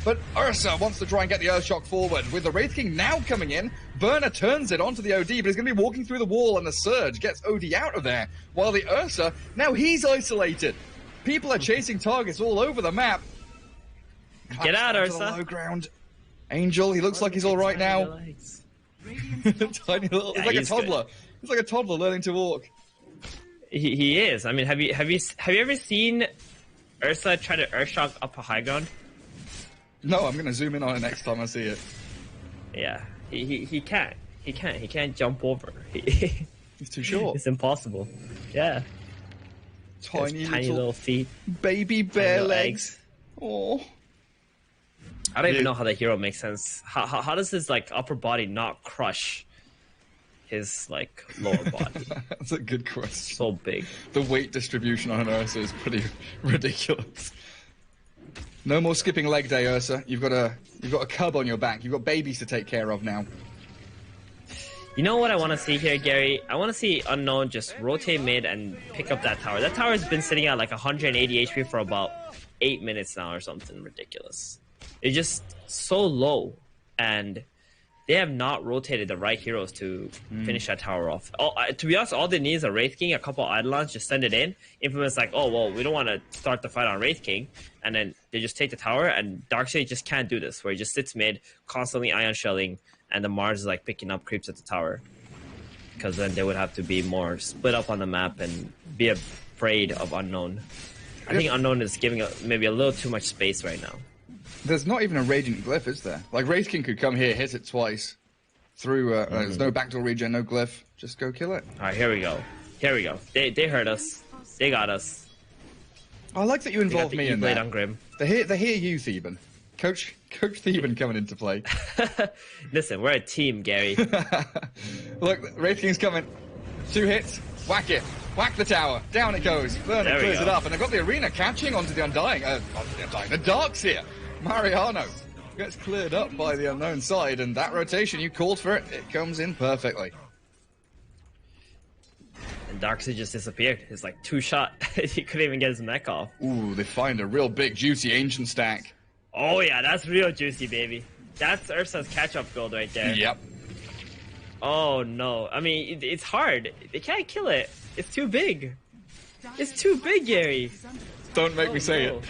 But Ursa wants to try and get the Earthshock forward. With the Wraith King now coming in, Burner turns it onto the OD, but he's going to be walking through the wall, and the Surge gets OD out of there. While the Ursa, now he's isolated. People are chasing targets all over the map. Get out, Ursa. Low ground. Angel, he looks like he's all right now. Tiny little, he's like a toddler. Good. He's like a toddler learning to walk. He is. I mean, have you ever seen Ursa try to Earthshock up a high ground? No, I'm gonna zoom in on it next time I see it. Yeah, he can't. He can't jump over. He's too short. It's impossible. Yeah. Tiny little feet. Baby bear legs. Oh. I don't even know how the hero makes sense. How does his like upper body not crush his like lower body? That's a good question. So big. The weight distribution on an Ursa is pretty ridiculous. No more skipping leg day, Ursa. You've got a cub on your back. You've got babies to take care of now. You know what I want to see here, Gary? I want to see Unknown just rotate mid and pick up that tower. That tower has been sitting at like 180 HP for about 8 minutes now or something ridiculous. It's just so low, and they have not rotated the right heroes to finish that tower off. To be honest, all they need is a Wraith King, a couple of Eidolons, just send it in. Infamous like, oh, well, we don't want to start the fight on Wraith King. And then they just take the tower, and Darkseid just can't do this, where he just sits mid, constantly ion shelling, and the Mars is like picking up creeps at the tower. Because then they would have to be more split up on the map and be afraid of Unknown. I think Unknown is giving maybe a little too much space right now. There's not even a Radiant Glyph, is there? Like, Wraith King could come here, hit it twice. Through, there's no backdoor regen, no glyph. Just go kill it. Alright, here we go. Here we go. They heard us. They got us. I like that you involved me in that. On Grim. They hear you, Theban. Coach Theban coming into play. Listen, we're a team, Gary. Look, Wraith King's coming. 2 hits. Whack it. Whack the tower. Down it goes. Burner clears it up. And they've got the arena catching onto the Undying. The Darks here. Mariano gets cleared up by the Unknown side, and that rotation, you called for it. It comes in perfectly. And Darkseid just disappeared. It's like 2-shot. He couldn't even get his mech off. Ooh, they find a real big, juicy Ancient stack. Oh yeah, that's real juicy, baby. That's Ursa's catch-up build right there. Yep. Oh no. I mean, it's hard. They can't kill it. It's too big. It's too big, Gary. Don't make me say it.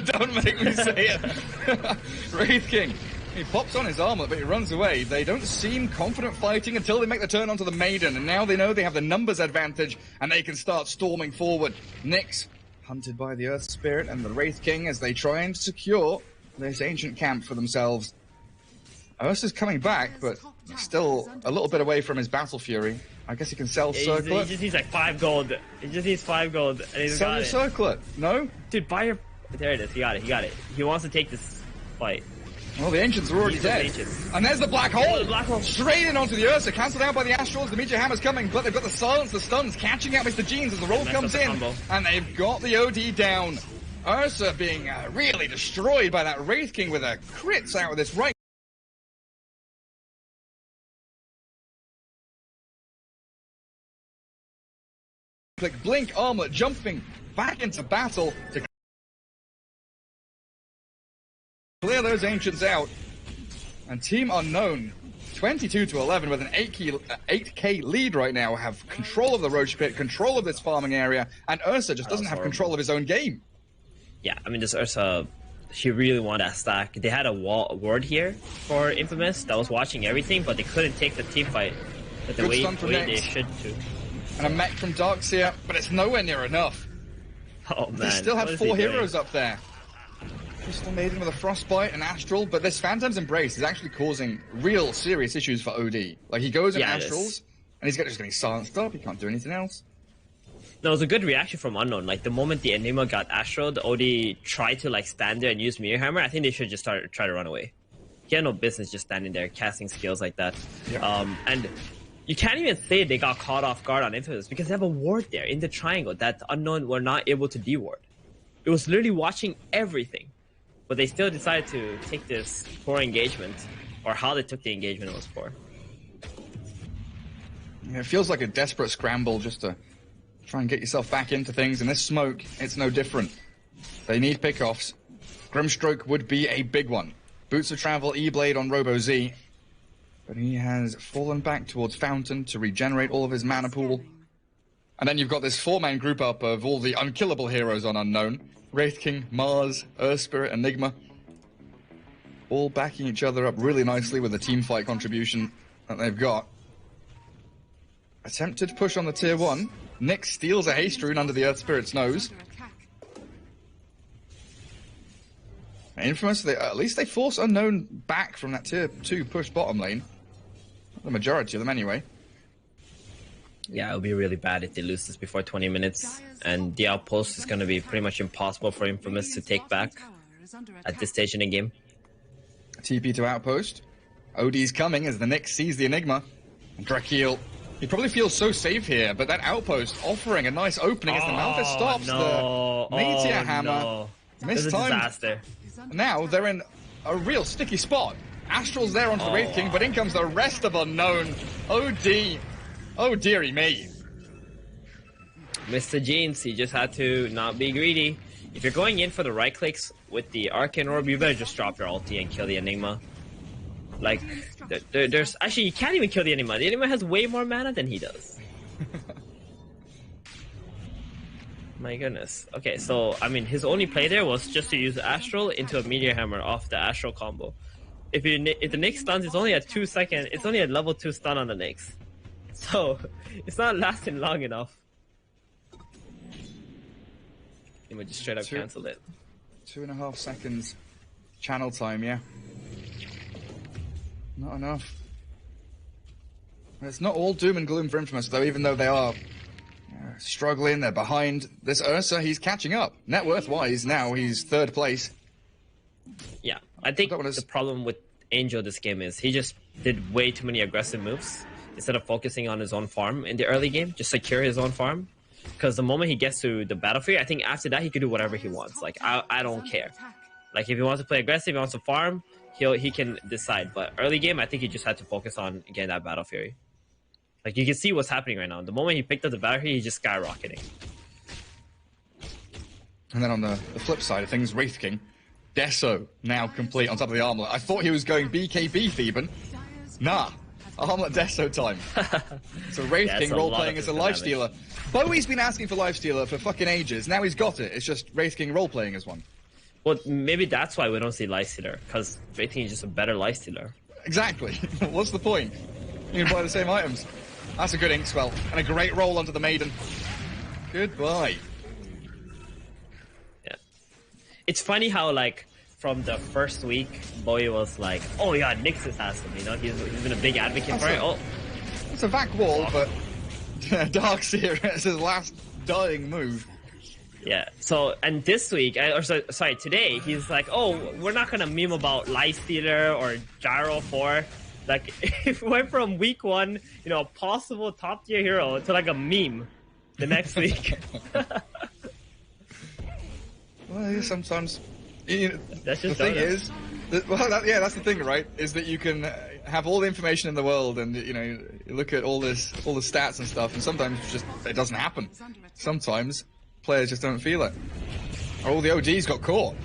Don't make me say it. Wraith King. He pops on his armor, but he runs away. They don't seem confident fighting until they make the turn onto the Maiden, and now they know they have the numbers advantage, and they can start storming forward. Nyx, hunted by the Earth Spirit and the Wraith King as they try and secure this ancient camp for themselves. Ursa's coming back, but still a little bit away from his Battle Fury. I guess he can sell Circlet. He just needs like 5 gold. He just needs 5 gold, and he's got it. Sell your Circlet. No? Dude, buy your... There it is. He got it. He got it. He wants to take this fight. Well, the Ancients are already dead. And there's the Black Hole! Oh, the Black Hole! Straight in onto the Ursa, cancelled out by the Astrals. The Meteor Hammer's coming, but they've got the silence, the stuns, catching out Mr. Jeans as the roll comes in. And they've got the OD down. Ursa being really destroyed by that Wraith King with a crits out of this right. Click Blink, Armlet jumping back into battle to clear those Ancients out. And Team Unknown, 22-11 with an 8k lead right now, have control of the Roach Pit, control of this farming area, and Ursa just doesn't have control of his own game. Yeah, I mean, this Ursa, she really wanted that stack. They had a ward here for Infamous that was watching everything, but they couldn't take the team fight the way they should to. And a mech from Darkseid, but it's nowhere near enough. Oh man. They still have 4 heroes up there. Crystal Maiden with a Frostbite and Astral, but this Phantom's Embrace is actually causing real serious issues for OD. Like, he goes in Astrals, and he's just getting silenced up, he can't do anything else. No, it was a good reaction from Unknown. Like, the moment the Enigma got Astral, the OD tried to, like, stand there and use Mirror Hammer. I think they should just try to run away. He had no business just standing there, casting skills like that. Yeah. And you can't even say they got caught off guard on Infamous, because they have a ward there in the triangle that Unknown were not able to deward. It was literally watching everything. But they still decided to take this poor engagement, or how they took the engagement was poor. Yeah, it feels like a desperate scramble just to try and get yourself back into things, and this smoke, it's no different. They need pickoffs. Grimstroke would be a big one. Boots of Travel, E-Blade on Robo-Z. But he has fallen back towards Fountain to regenerate all of his mana pool. And then you've got this 4-man group up of all the unkillable heroes on Unknown. Wraith King, Mars, Earth Spirit, Enigma. All backing each other up really nicely with the team fight contribution that they've got. Attempted to push on the tier 1. Nick steals a haste rune under the Earth Spirit's nose. Infamous, at least they force Unknown back from that tier 2 push bottom lane. The majority of them anyway. Yeah, it would be really bad if they lose this before 20 minutes. And the outpost is going to be pretty much impossible for Infamous to take back at this stage in the game. TP to outpost. OD's coming as the Nyx sees the Enigma. Drakeel, he probably feels so safe here, but that outpost offering a nice opening as the Malphite stops the Meteor Hammer. No. This is a disaster. Now they're in a real sticky spot. Astral's there onto Wraith King, but in comes the rest of Unknown. OD. Oh dearie me. Mr. Jeans, he just had to not be greedy. If you're going in for the right clicks with the Arcane Orb, you better just drop your ulti and kill the Enigma. Like, there's... Actually, you can't even kill the Enigma. The Enigma has way more mana than he does. My goodness. Okay, so, I mean, his only play there was just to use Astral into a Meteor Hammer off the Astral combo. If the Nyx stuns, it's only at 2 seconds. It's only a level 2 stun on the Nyx. So, it's not lasting long enough. He would just straight up cancel it. 2.5 seconds channel time, yeah. Not enough. It's not all doom and gloom for Infamous, though, even though they are struggling, they're behind. This Ursa, he's catching up. Net worth-wise, now he's 3rd place. Yeah, I think the problem with Angel this game is he just did way too many aggressive moves instead of focusing on his own farm in the early game, just secure his own farm. Because the moment he gets to the battlefield, I think after that he could do whatever he wants. Like, I don't care. Like, if he wants to play aggressive, he wants to farm, he can decide. But early game, I think he just had to focus on getting that Battle Fury. Like, you can see what's happening right now. The moment he picked up the Battle Fury, he's just skyrocketing. And then on the flip side of things, Wraith King, Deso now complete on top of the armlet. I thought he was going BKB Theban. Nah, armlet Deso time. So Wraith King role-playing as a lifestealer. Bowie's been asking for lifestealer for fucking ages. Now he's got it. It's just Wraith King role-playing as one. Well, maybe that's why we don't see lifestealer, because Wraith King is just a better lifestealer. Exactly. What's the point? You can buy the same items. That's a good ink swell. And a great roll onto the Maiden. Goodbye. Yeah. It's funny how, like, from the first week, Bowie was like, oh yeah, Nyx has him, you know? He's been a big advocate for it. Oh. It's a Vac wall, but Darkseer is his last dying move. Yeah, so, and this week, sorry, today, he's like, oh, we're not gonna meme about Lifestealer or Gyro 4. Like, it went from week 1, you know, a possible top tier hero to like a meme the next week. Well, sometimes, you know, that's just the thing is, that's the thing, right? Is that you can have all the information in the world, and you know, you look at all the stats and stuff, and sometimes it doesn't happen. Sometimes players just don't feel it. Or all the OGs got caught.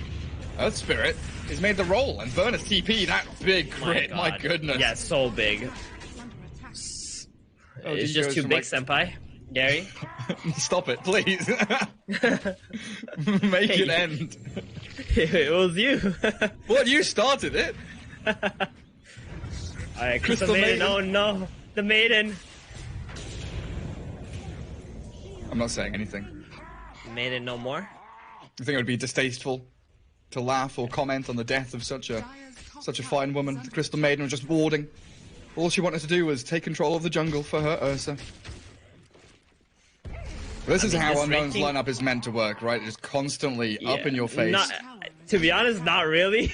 Earth Spirit has made the roll, and Burner's TP, that big crit, my goodness. Yeah, so big. It's just too big, senpai. Gary? Stop it, please. Make it end. It was you. What, you started it? Alright, Crystal Maiden. Oh no, the Maiden. I'm not saying anything. Maiden no more? I think it would be distasteful to laugh or comment on the death of such a fine woman. The Crystal Maiden was just warding. All she wanted to do was take control of the jungle for her Ursa. This is how Unknown's lineup is meant to work, right? Just constantly up in your face. To be honest, not really.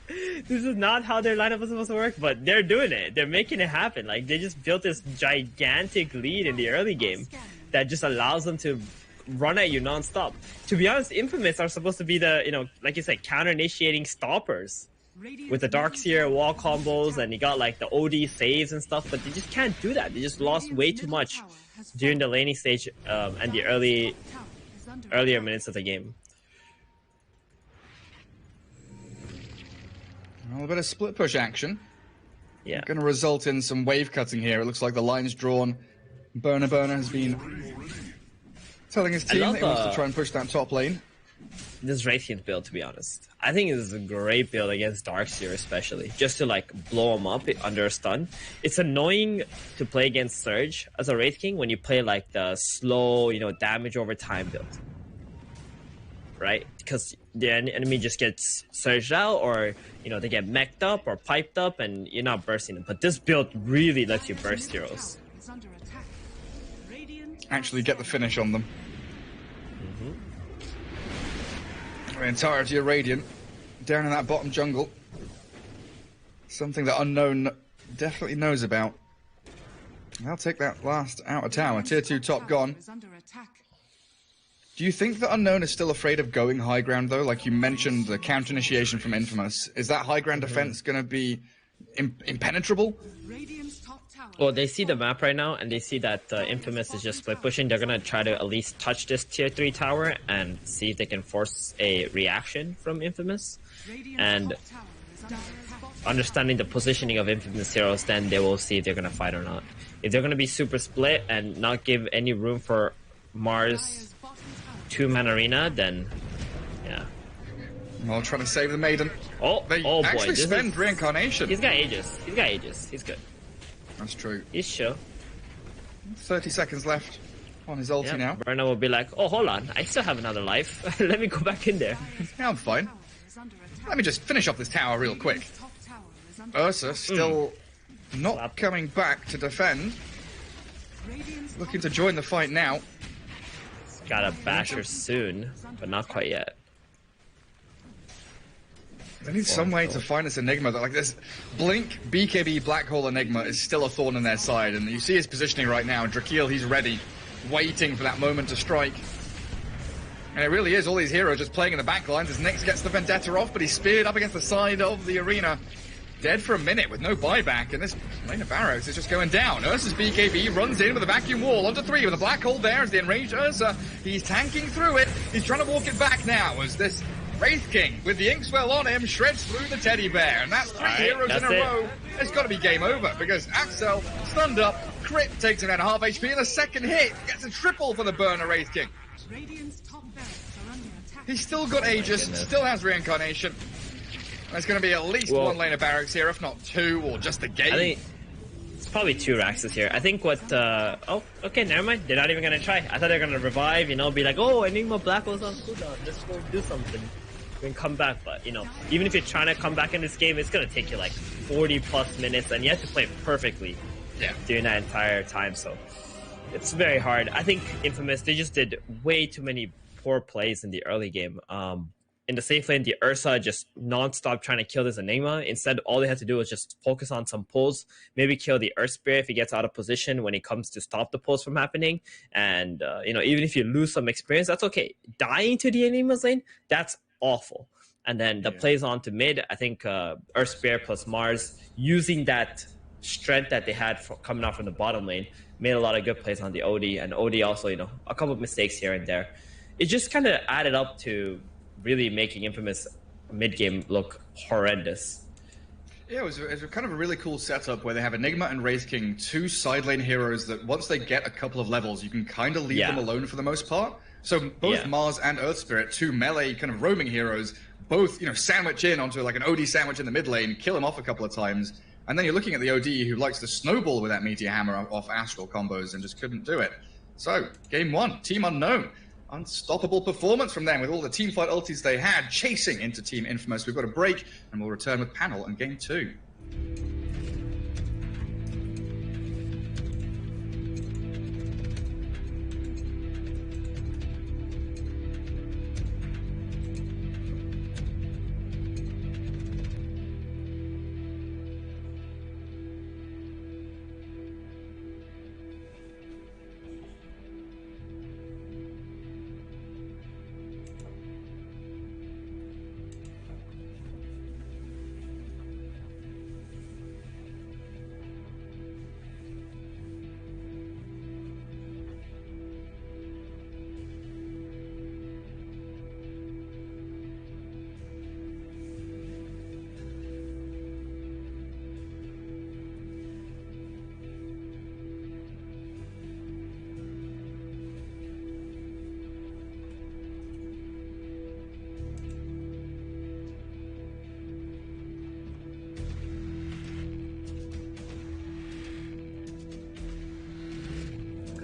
This is not how their lineup is supposed to work, but they're doing it. They're making it happen. Like, they just built this gigantic lead in the early game that just allows them to run at you non-stop. To be honest, Infamous are supposed to be the, you know, like you said, counter-initiating stoppers with the Darkseer wall combos, and you got like the OD saves and stuff, but they just can't do that. They just lost way too much during the laning stage and the earlier minutes of the game. A little bit of split push action. Yeah. Going to result in some wave cutting here. It looks like the line's drawn. Burner has been telling his team that he wants to try and push that top lane. This Wraith King build, to be honest. I think this is a great build against Darkseer especially. Just to like blow him up under a stun. It's annoying to play against Surge as a Wraith King when you play like the slow, you know, damage over time build. Right? Because the enemy just gets surged out, or you know, they get mech'd up or piped up and you're not bursting them. But this build really lets you burst heroes. Actually get the finish on them. The entirety of Radiant down in that bottom jungle. Something that Unknown definitely knows about. They'll take that last outer tower. Tier 2 top gone. Do you think that Unknown is still afraid of going high ground, though? Like you mentioned, the counter initiation from Infamous. Is that high ground defense going to be impenetrable? Well, they see the map right now, and they see that Infamous is just split pushing. They're going to try to at least touch this tier 3 tower and see if they can force a reaction from Infamous. And understanding the positioning of Infamous heroes, then they will see if they're going to fight or not. If they're going to be super split and not give any room for Mars 2-man arena, then yeah. Well, trying to save the Maiden. They actually spend Reincarnation. He's got Aegis. He's good. That's true. He's sure. 30 seconds left on his ulti now. Burner will be like, oh, hold on. I still have another life. Let me go back in there. Yeah, I'm fine. Let me just finish off this tower real quick. Ursa still not coming back to defend. Looking to join the fight now. Got a basher soon, but not quite yet. They need some way to find this Enigma. Like this Blink, BKB, Black Hole Enigma is still a thorn in their side. And you see his positioning right now. Drakeel, he's ready, waiting for that moment to strike. And it really is all these heroes just playing in the back lines as Nyx gets the Vendetta off, but he's speared up against the side of the arena. Dead for a minute with no buyback, and this lane of Barrows is just going down. Ursa's BKB runs in with a vacuum wall onto 3 with a black hole there as the enraged Ursa. He's tanking through it. He's trying to walk it back now as this Wraith King, with the Inkswell on him, shreds through the teddy bear. And that's 3 heroes in a row. It's got to be game over because Axel, stunned up, crit takes him down to half HP, and the second hit gets a triple for the Burner Wraith King. He's still got Aegis, still has Reincarnation. There's going to be at least one lane of barracks here, if not 2, or just a game. I think it's probably 2 Raxes here. I think what... oh, okay, never mind. They're not even going to try. I thought they were going to revive, you know, be like, oh, Enigma Black Hole's on cooldown. Let's go do something. Then come back. But, you know, even if you're trying to come back in this game, it's going to take you like 40+ minutes, and you have to play perfectly during that entire time. So it's very hard. I think Infamous, they just did way too many poor plays in the early game. In the safe lane, the Ursa just non-stop trying to kill this Enigma. Instead, all they had to do was just focus on some pulls, maybe kill the Earth Spirit if he gets out of position when it comes to stop the pulls from happening. And, you know, even if you lose some experience, that's okay. Dying to the Enigma's lane, that's awful. And then the plays on to mid, I think Earth Spirit plus Mars, using that strength that they had coming out from the bottom lane, made a lot of good plays on the OD. And OD also, you know, a couple of mistakes here and there. It just kind of added up to really making Infamous mid-game look horrendous. Yeah, it was kind of a really cool setup where they have Enigma and Wraith King, 2 side lane heroes that once they get a couple of levels, you can kind of leave them alone for the most part. So both Mars and Earth Spirit, 2 melee kind of roaming heroes, both, you know, sandwich in onto like an OD sandwich in the mid lane, kill him off a couple of times. And then you're looking at the OD who likes to snowball with that Meteor Hammer off Astral combos and just couldn't do it. So, game 1, Team Unknown. Unstoppable performance from them with all the teamfight ultis they had, chasing into Team Infamous. We've got a break, and we'll return with panel and game 2.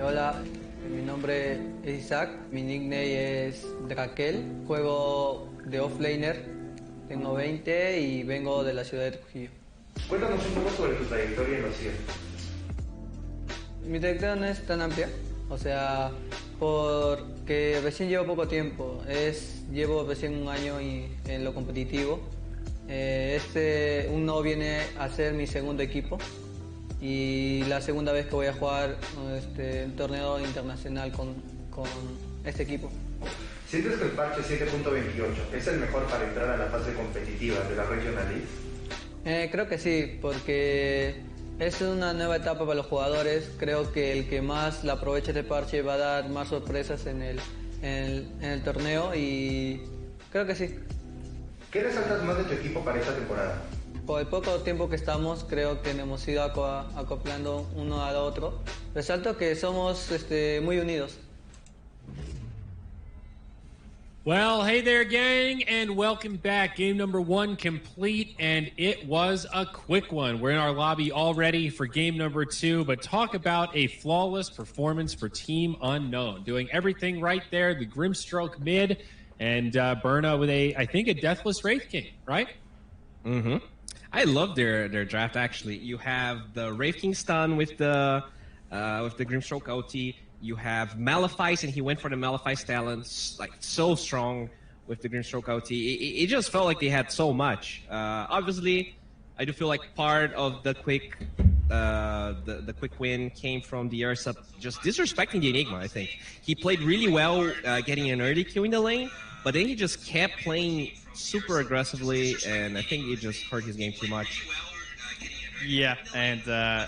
Hola, mi nombre es Isaac, mi nickname es Drakel, juego de offlaner, tengo 20 y vengo de la ciudad de Trujillo. Cuéntanos un poco sobre tu trayectoria en los CIE. Mi trayectoria no es tan amplia, o sea, porque recién llevo poco tiempo, llevo recién un año en lo competitivo. Uno viene a ser mi segundo equipo y la segunda vez que voy a jugar el torneo internacional con este equipo. ¿Sientes que el parche 7.28 es el mejor para entrar a la fase competitiva de la Regional League? Creo que sí, porque es una nueva etapa para los jugadores. Creo que el que más la aproveche este parche va a dar más sorpresas en el torneo y creo que sí. ¿Qué resaltas más de tu equipo para esta temporada? Por el poco tiempo que estamos, creo que nos hemos ido acoplando uno al otro. Resalto que somos muy unidos. Well, hey there, gang, and welcome back. Game number 1 complete, and it was a quick one. We're in our lobby already for game number 2, but talk about a flawless performance for Team Unknown. Doing everything right there, the Grimstroke mid, and Berna with I think a Deathless Wraith King, right? Mm-hmm. I love their draft, actually. You have the Wraith King stun with the Grimstroke OT. You have Malefice, and he went for the Malefice talents, like so strong with the Grimstroke OT. It just felt like they had so much. Obviously, I do feel like part of the quick win came from the Ursa just disrespecting the Enigma. I think he played really well, getting an early kill in the lane, but then he just kept playing super aggressively, and I think it just hurt his game too much. Yeah, and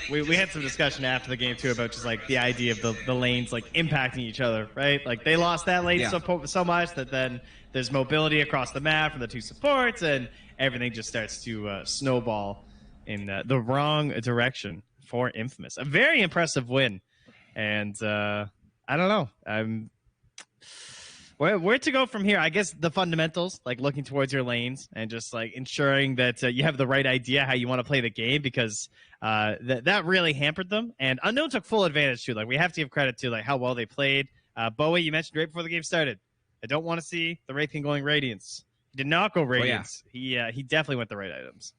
we had some discussion after the game too about just like the idea of the lanes like impacting each other, right? Like they lost that lane so much that then there's mobility across the map from the two supports, and everything just starts to snowball in the wrong direction for Infamous. A very impressive win, and I don't know. Where to go from here? I guess the fundamentals, like looking towards your lanes and just like ensuring that you have the right idea how you want to play the game, because that really hampered them. And Unknown took full advantage too. Like we have to give credit to like how well they played. Bowie, you mentioned right before the game started, I don't want to see the Wraith King going Radiance. He did not go Radiance. Oh, yeah. He definitely went the right items.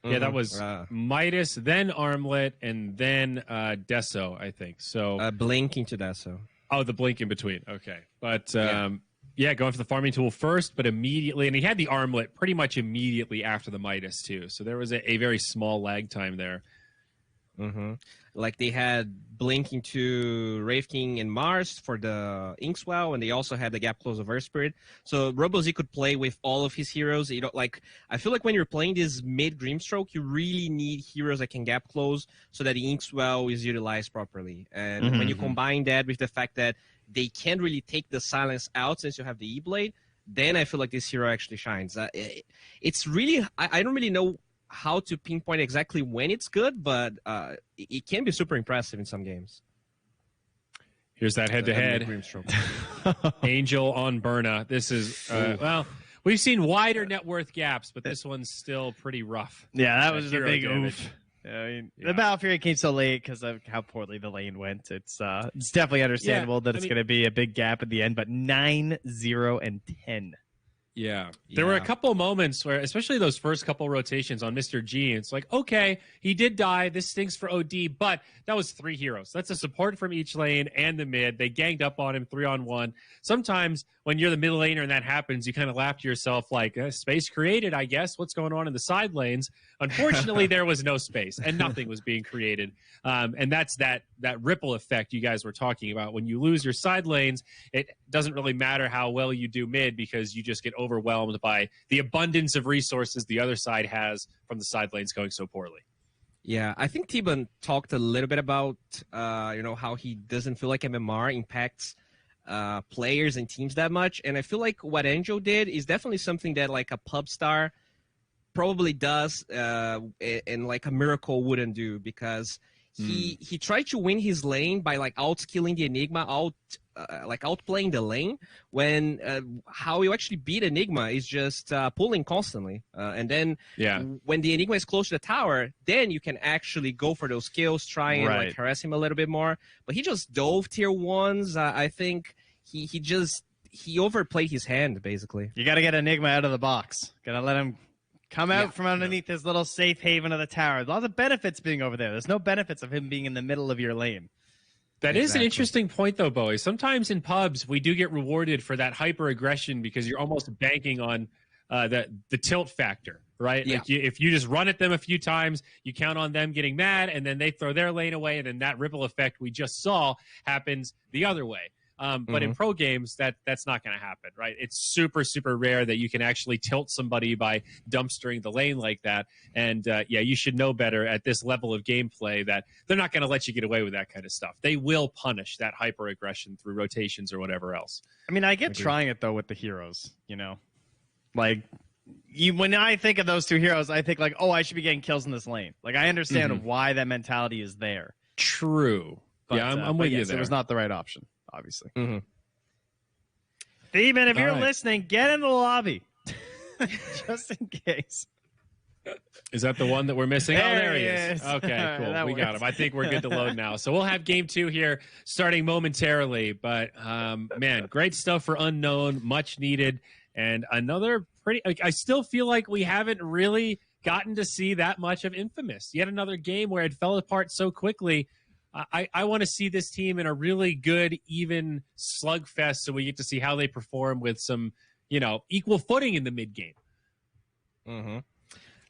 Yeah, that was Midas, then Armlet, and then Deso, I think. So Blinking to Deso. Oh, the blink in between. Okay. But, yeah, going for the farming tool first, but immediately, and he had the armlet pretty much immediately after the Midas, too. So there was a very small lag time there. Mm-hmm. Like they had blinking to Wraith King and Mars for the Inkswell, and they also had the gap close of Earth Spirit. So RoboZ could play with all of his heroes. You know, like I feel like when you're playing this mid Grimstroke, you really need heroes that can gap close so that the Inkswell is utilized properly. And when you combine that with the fact that they can't really take the silence out since you have the E-Blade, then I feel like this hero actually shines. It's really I don't really know how to pinpoint exactly when it's good, but it can be super impressive in some games. Here's that head-to-head. Angel on Berna. This is, well, we've seen wider net worth gaps, but this one's still pretty rough. Yeah, that was a big oof. I mean, the Battle Fury came so late because of how poorly the lane went. It's definitely understandable that it's going to be a big gap at the end, but 9-0 and 10. Yeah. There were a couple of moments where, especially those first couple rotations on Mr. G, it's like, okay, he did die. This stinks for OD, but that was 3 heroes. That's a support from each lane and the mid. They ganged up on him 3-on-1. Sometimes when you're the middle laner and that happens, you kind of laugh to yourself like, space created, I guess. What's going on in the side lanes? Unfortunately, there was no space and nothing was being created. And that's that ripple effect you guys were talking about. When you lose your side lanes, it doesn't really matter how well you do mid because you just get overwhelmed by the abundance of resources the other side has from the side lanes going so poorly. Yeah, I think T-Bun talked a little bit about how he doesn't feel like MMR impacts players and teams that much, and I feel like what Angel did is definitely something that like a pub star probably does and like a Miracle wouldn't do, because he tried to win his lane by like out-skilling the Enigma, outplaying the lane, when how you actually beat Enigma is just pulling constantly. And then when the Enigma is close to the tower, then you can actually go for those kills, try and like harass him a little bit more. But he just dove tier 1s. I think he overplayed his hand, basically. You got to get Enigma out of the box. Got to let him come out from underneath this little safe haven of the tower. There's lots of benefits being over there. There's no benefits of him being in the middle of your lane. That is an interesting point, though, Bowie. Sometimes in pubs, we do get rewarded for that hyper aggression because you're almost banking on the tilt factor, right? Yeah. Like if you just run at them a few times, you count on them getting mad, and then they throw their lane away, and then that ripple effect we just saw happens the other way. But in pro games, that's not going to happen, right? It's super, super rare that you can actually tilt somebody by dumpstering the lane like that. And you should know better at this level of gameplay that they're not going to let you get away with that kind of stuff. They will punish that hyper aggression through rotations or whatever else. I mean, I get trying it though with the heroes, like when I think of those two heroes, I think like, oh, I should be getting kills in this lane. Like I understand why that mentality is there. True. But, I'm with you there. It was not the right option. Obviously. Thieman, if you're listening, get in the lobby. Just in case. Is that the one that we're missing? There he is. Okay, cool. We got him. I think we're good to load now. So we'll have game 2 here starting momentarily. But, man, great stuff for Unknown. Much needed. And another pretty... I still feel like we haven't really gotten to see that much of Infamous. Yet another game where it fell apart so quickly. I want to see this team in a really good, even slugfest so we get to see how they perform with some, equal footing in the mid-game.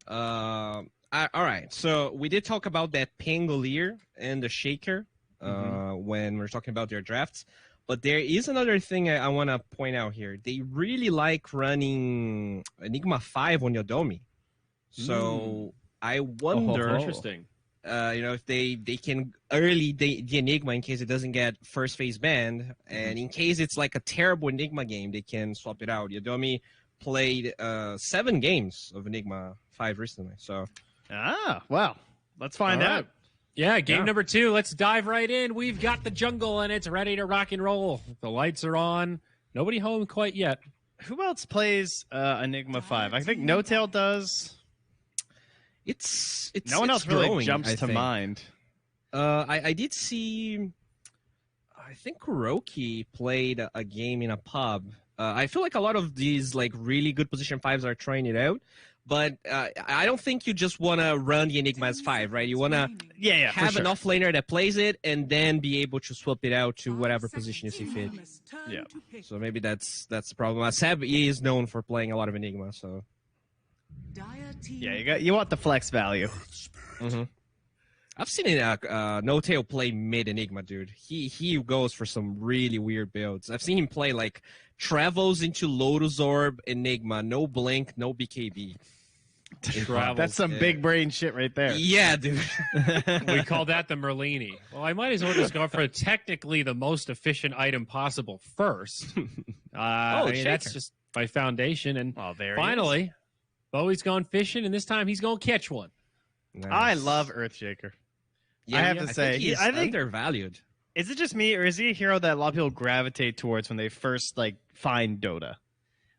All right. So we did talk about that Pangolier and the Shaker when we're talking about their drafts. But there is another thing I want to point out here. They really like running Enigma 5 on Yodomi. So I wonder... Interesting. If they can early the Enigma in case it doesn't get first phase banned, and in case it's like a terrible Enigma game, they can swap it out. Yodomi played 7 games of Enigma 5 recently, so. Well, let's find out. Yeah, game number 2. Let's dive right in. We've got the jungle, and it's ready to rock and roll. The lights are on. Nobody home quite yet. Who else plays Enigma 5? I think No Tail does. It's no one else growing, really jumps to mind. I did see. I think Kuroki played a game in a pub. I feel like a lot of these like really good position 5s are trying it out, but I don't think you just want to run the Enigma as 5, right? You want to have an offlaner that plays it and then be able to swap it out to whatever position you see fit. Yeah. So maybe that's the problem. Seb is known for playing a lot of Enigma, so. Yeah, you want the flex value. I've seen No Tail play mid Enigma, dude. He goes for some really weird builds. I've seen him play like travels into Lotus Orb Enigma, no blink, no BKB. That's some big brain shit right there. Yeah, dude. We call that the Merlini. Well, I might as well just go for technically the most efficient item possible first. That's just my foundation. And finally, Bowie's gone fishing, and this time he's going to catch one. Nice. I love Earthshaker. Yeah, I have to say, he's undervalued. Is it just me, or is he a hero that a lot of people gravitate towards when they first find Dota?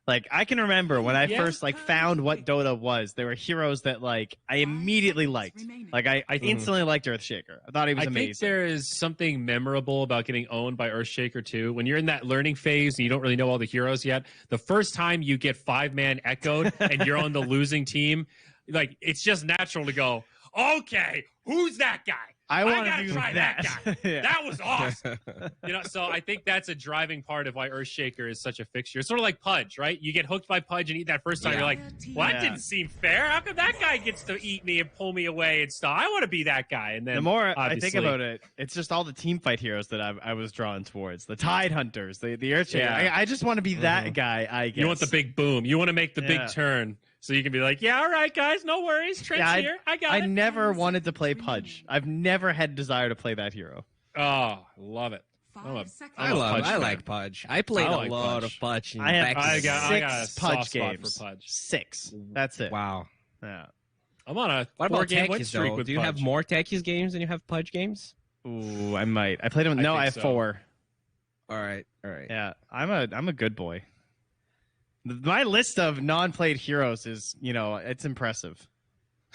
Like, I can remember when I first found what Dota was, there were heroes that I immediately liked. Like, I instantly liked Earthshaker. I thought he was amazing. I think there is something memorable about getting owned by Earthshaker too. When you're in that learning phase and you don't really know all the heroes yet, the first time you get 5-man echoed and you're on the losing team, it's just natural to go, okay, who's that guy? I want to try that guy. Yeah. That was awesome. So I think that's a driving part of why Earthshaker is such a fixture. It's sort of like Pudge, right? You get hooked by Pudge and eat that first time. You're like, well, that didn't seem fair. How come that guy gets to eat me and pull me away and stuff? I want to be that guy. And then the more I think about it, it's just all the team fight heroes that I was drawn towards. The Tide Hunters, the Earthshaker. Yeah. I just want to be that guy, I guess. You want the big boom. You want to make the big turn. So you can be like, yeah, all right, guys, no worries. Trent's here. I got it. I never wanted to play Pudge. I've never had desire to play that hero. Oh, love it. I like Pudge. I played a lot of Pudge. I have I got a Pudge soft spot games. for Pudge. 6. That's it. Wow. Yeah. I'm on a What about 4-game win techies, streak though? with Do you have Pudge. more techies games than you have Pudge games? Ooh, I might. I played them. No, think I have so. 4. All right. Yeah, I'm a good boy. My list of non-played heroes is, it's impressive.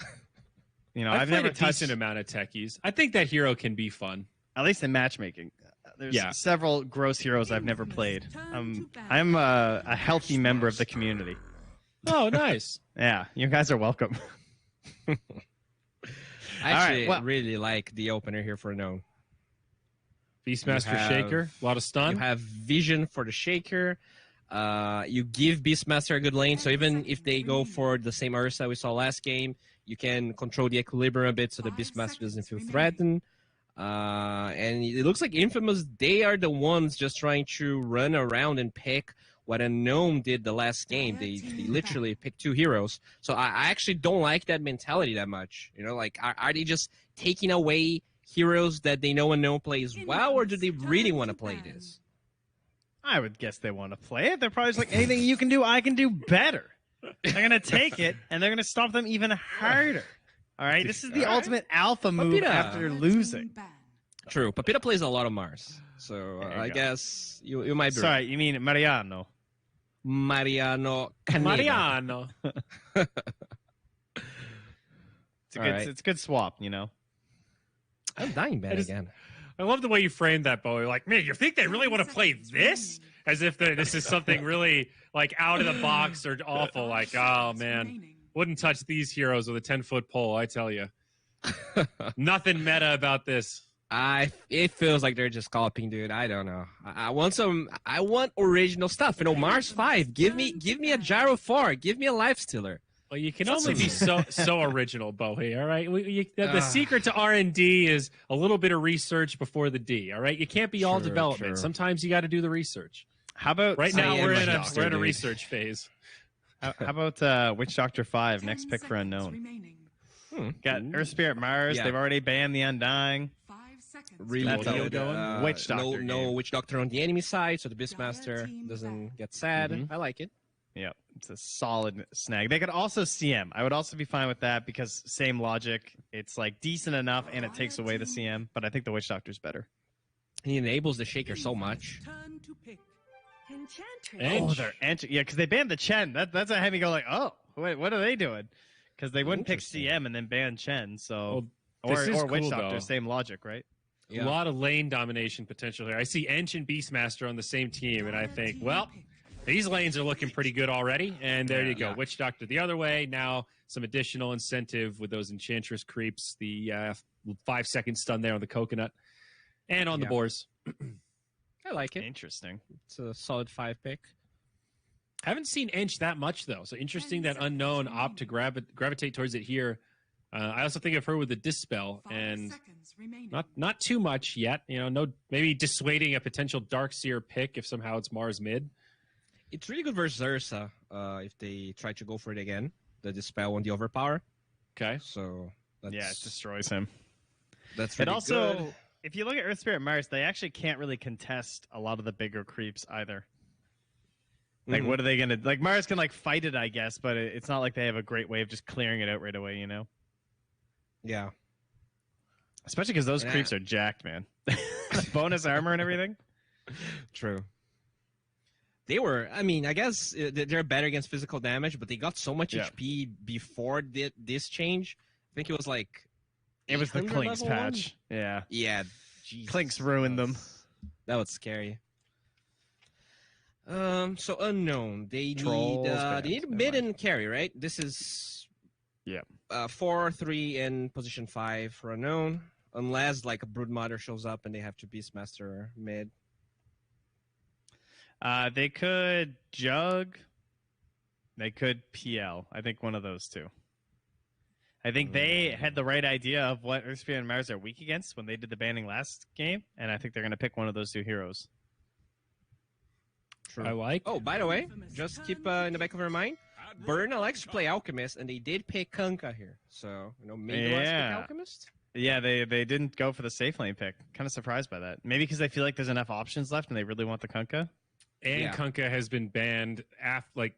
I've I've played never a touched, decent amount of techies. I think that hero can be fun. at least in matchmaking. There's Yeah. several gross heroes I've never played. I'm a healthy member of the community. Oh, nice. Yeah, you guys are welcome. I actually well- really like the opener here for Unknown. Beastmaster You have- Shaker, a lot of stun. You have Vision for the Shaker. You give Beastmaster a good lane, so even if they go for the same Ursa we saw last game, you can control the equilibrium a bit so the Beastmaster doesn't feel threatened. And it looks like Infamous, they are the ones just trying to run around and pick what Unknown did the last game. They literally picked 2 heroes. So I actually don't like that mentality that much. Are they just taking away heroes that they know Unknown plays well, or do they really want to play this? I would guess they want to play it. They're probably just like, anything you can do, I can do better. They're going to take it, and they're going to stop them even harder. All right? This is the ultimate alpha move Papita. after losing. True. Papita plays a lot of Mars. So There you I go. guess you might be Sorry, you mean Mariano. Mariano Caneda. Mariano. It's a good swap, I'm dying bad again. I love the way you framed that, Bo. You're like, man, you think they really want to play this? As if this is something really like out of the box or awful. Like, oh man, wouldn't touch these heroes with a 10-foot pole. I tell you, nothing meta about this. It feels like they're just copying, dude. I don't know. I want original stuff. Mars 5. Give me a Gyro 4. Give me a Life Stealer. Well, you can only be so original, Bowie. All right, the secret to R&D is a little bit of research before the D. All right, you can't be all True, development. true. Sometimes you got to do the research. How about Right now I am we're a in doctor, a dude. research phase. How about Witch Doctor 5, next pick for Unknown? Got Earth Spirit Mars. Yeah. They've already banned the Undying. Really That's how good. we're going. Witch Doctor No game. Witch Doctor on the enemy side, so the Beastmaster doesn't get sad. I like it. Yeah, it's a solid snag. They could also CM. I would also be fine with that because same logic. It's like decent enough and it takes away the CM, but I think the Witch Doctor's better. He enables the Shaker so much. Oh, they're yeah, because they banned the Chen. That's a heavy go. Like, oh, wait, what are they doing? Because they wouldn't pick Interesting. CM and then ban Chen. So, this is or Witch cool, Doctor, though. same logic, right? Yeah. A lot of lane domination potential here. I see Ench and Beastmaster on the same team, and I think, well, these lanes are looking pretty good already. And there you go. Yeah. Witch Doctor the other way. Now some additional incentive with those Enchantress creeps. The 5-second stun there on the coconut and on the Yeah. boars. I like it. Interesting. It's a solid 5 pick. Haven't seen Ench that much, though. So interesting that Unknown opt to gravitate towards it here. I also think of her with the Dispel, and not too much yet. No, maybe dissuading a potential Darkseer pick if somehow it's Mars mid. It's really good versus Ursa if they try to go for it again. The Dispel on the Overpower. Okay. So that's, Yeah, it destroys him. that's It really also, good. if you look at Earth Spirit Mars, they actually can't really contest a lot of the bigger creeps either. Like, what are they gonna like? Mars can like fight it, I guess, but it's not like they have a great way of just clearing it out right away, Yeah. Especially because those Yeah. creeps are jacked, man. Bonus armor and everything. True. They were, I mean, I guess they're better against physical damage, but they got so much Yeah. HP before this change. I think it was like. It was the 800 Clinks level one? patch. Yeah, Yeah. Jesus. Clinks ruined them. That was scary. So Unknown. They Trolls, need banned. they need Never mid mind. and carry, right? This is Yeah. 4-3 in position 5 for Unknown. Unless like a Broodmother shows up and they have to Beastmaster mid. They could Jug. They could PL. I think one of those two. I think they had the right idea of what Earth Spirit and Mars are weak against when they did the banning last game, and I think they're going to pick one of those two heroes. True. I like. Oh, by the way, just keep in the back of your mind, Burna likes to play Alchemist, and they did pick Kunkka here. So, maybe let's pick Yeah. Alchemist? Yeah, they didn't go for the safe lane pick. Kind of surprised by that. Maybe because they feel like there's enough options left and they really want the Kunkka. And Yeah. Kunkka has been banned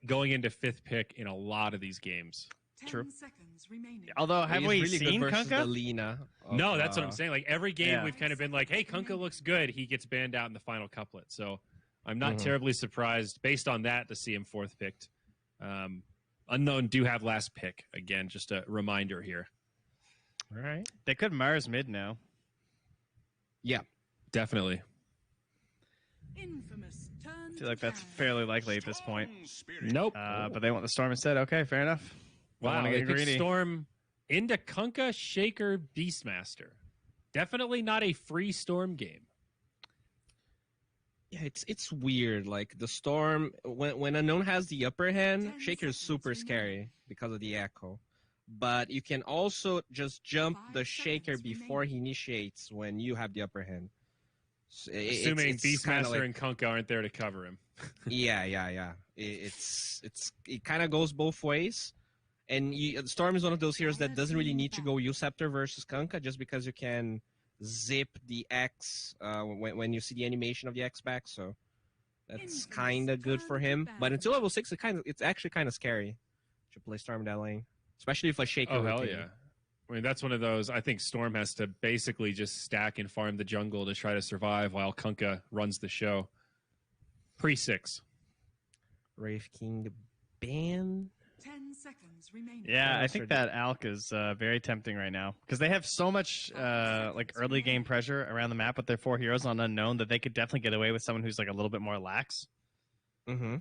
going into 5th pick in a lot of these games. True. Seconds remaining. Although, have He's we really seen good versus the Kunkka? Lina. No, that's what I'm saying. Like every game, Yeah. we've kind of been like, "Hey, Kunkka looks good." He gets banned out in the final couplet. So I'm not Mm-hmm. terribly surprised based on that to see him fourth picked. Unknown do have last pick again. Just a reminder here. All right. They could Mars mid now. Yeah. Definitely. Infamous turn I feel like that's fairly likely at this point. Nope. But they want the Storm instead. Okay, fair enough. Don't Wow, wanna they get picked greedy. Storm into Kunkka, Shaker, Beastmaster. Definitely not a free Storm game. Yeah, it's weird. Like the Storm, when Unknown has the upper hand, Shaker's super scary because of the echo. But you can also just jump the Shaker before he initiates when you have the upper hand. So Assuming it's Beastmaster kinda like- and Kunkka aren't there to cover him. Yeah. It kind of goes both ways. And Storm is one of those heroes that doesn't really need to go U-Scepter versus Kunkka just because you can zip the X when you see the animation of the X back. So that's kind of good for him. But until level 6, it's actually kind of scary to play Storm in that lane, especially if a Shaker. Oh, hell rotating. yeah. I mean, that's one of those. I think Storm has to basically just stack and farm the jungle to try to survive while Kunkka runs the show. Pre-6. Wraith King ban. 10 seconds remaining. Yeah, I Yeah, think sure. that Alk is very tempting right now because they have so much like early game pressure around the map with their 4 heroes on Unknown that they could definitely get away with someone who's like a little bit more lax. Mm-hmm.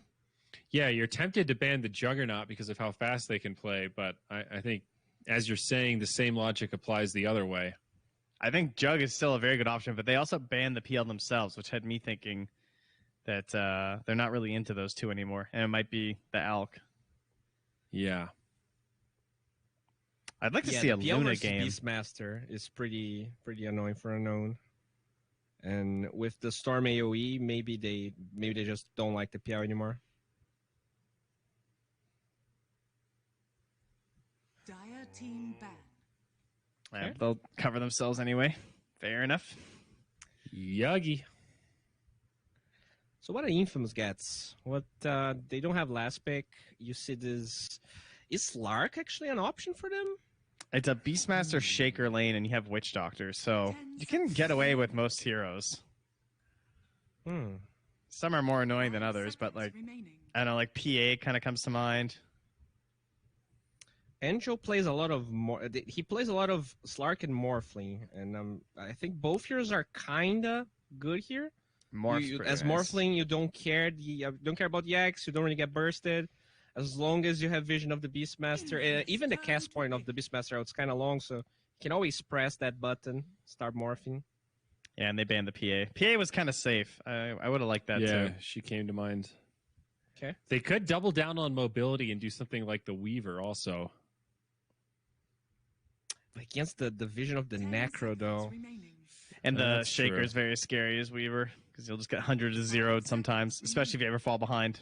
Yeah, you're tempted to ban the Juggernaut because of how fast they can play, but I think, as you're saying, the same logic applies the other way. I think Jug is still a very good option, but they also banned the PL themselves, which had me thinking that they're not really into those two anymore, and it might be the Alk. Yeah. I'd like to Yeah, see a the PL Luna versus game. Beastmaster is pretty annoying for Unknown. And with the Storm AoE, maybe they just don't like the PL anymore. Dire team ban. Yeah, they'll cover themselves anyway. Fair enough. Yuggy. So what do Infamous gets? What they don't have last pick. You see this. Is Lark actually an option for them? It's a Beastmaster Shaker lane, and you have Witch Doctor, so you can get away with most heroes. Some are more annoying than others, but like I don't know, like PA kind of comes to mind. Enjo plays a lot of he plays a lot of Slark and Morphling, and I think both heroes are kinda good here. As Morphling, you don't care about the X. You don't really get bursted. As long as you have vision of the Beastmaster, even the cast point of the Beastmaster, it's kind of long, so you can always press that button, start morphing. Yeah, and they banned the PA. PA was kind of safe. I would have liked that Yeah, too. she came to mind. Okay. They could double down on mobility and do something like the Weaver also. Against the vision of the Necro, though. And the That's Shaker true. is very scary as Weaver because you'll just get hundreds of zeroed sometimes, especially if you ever fall behind.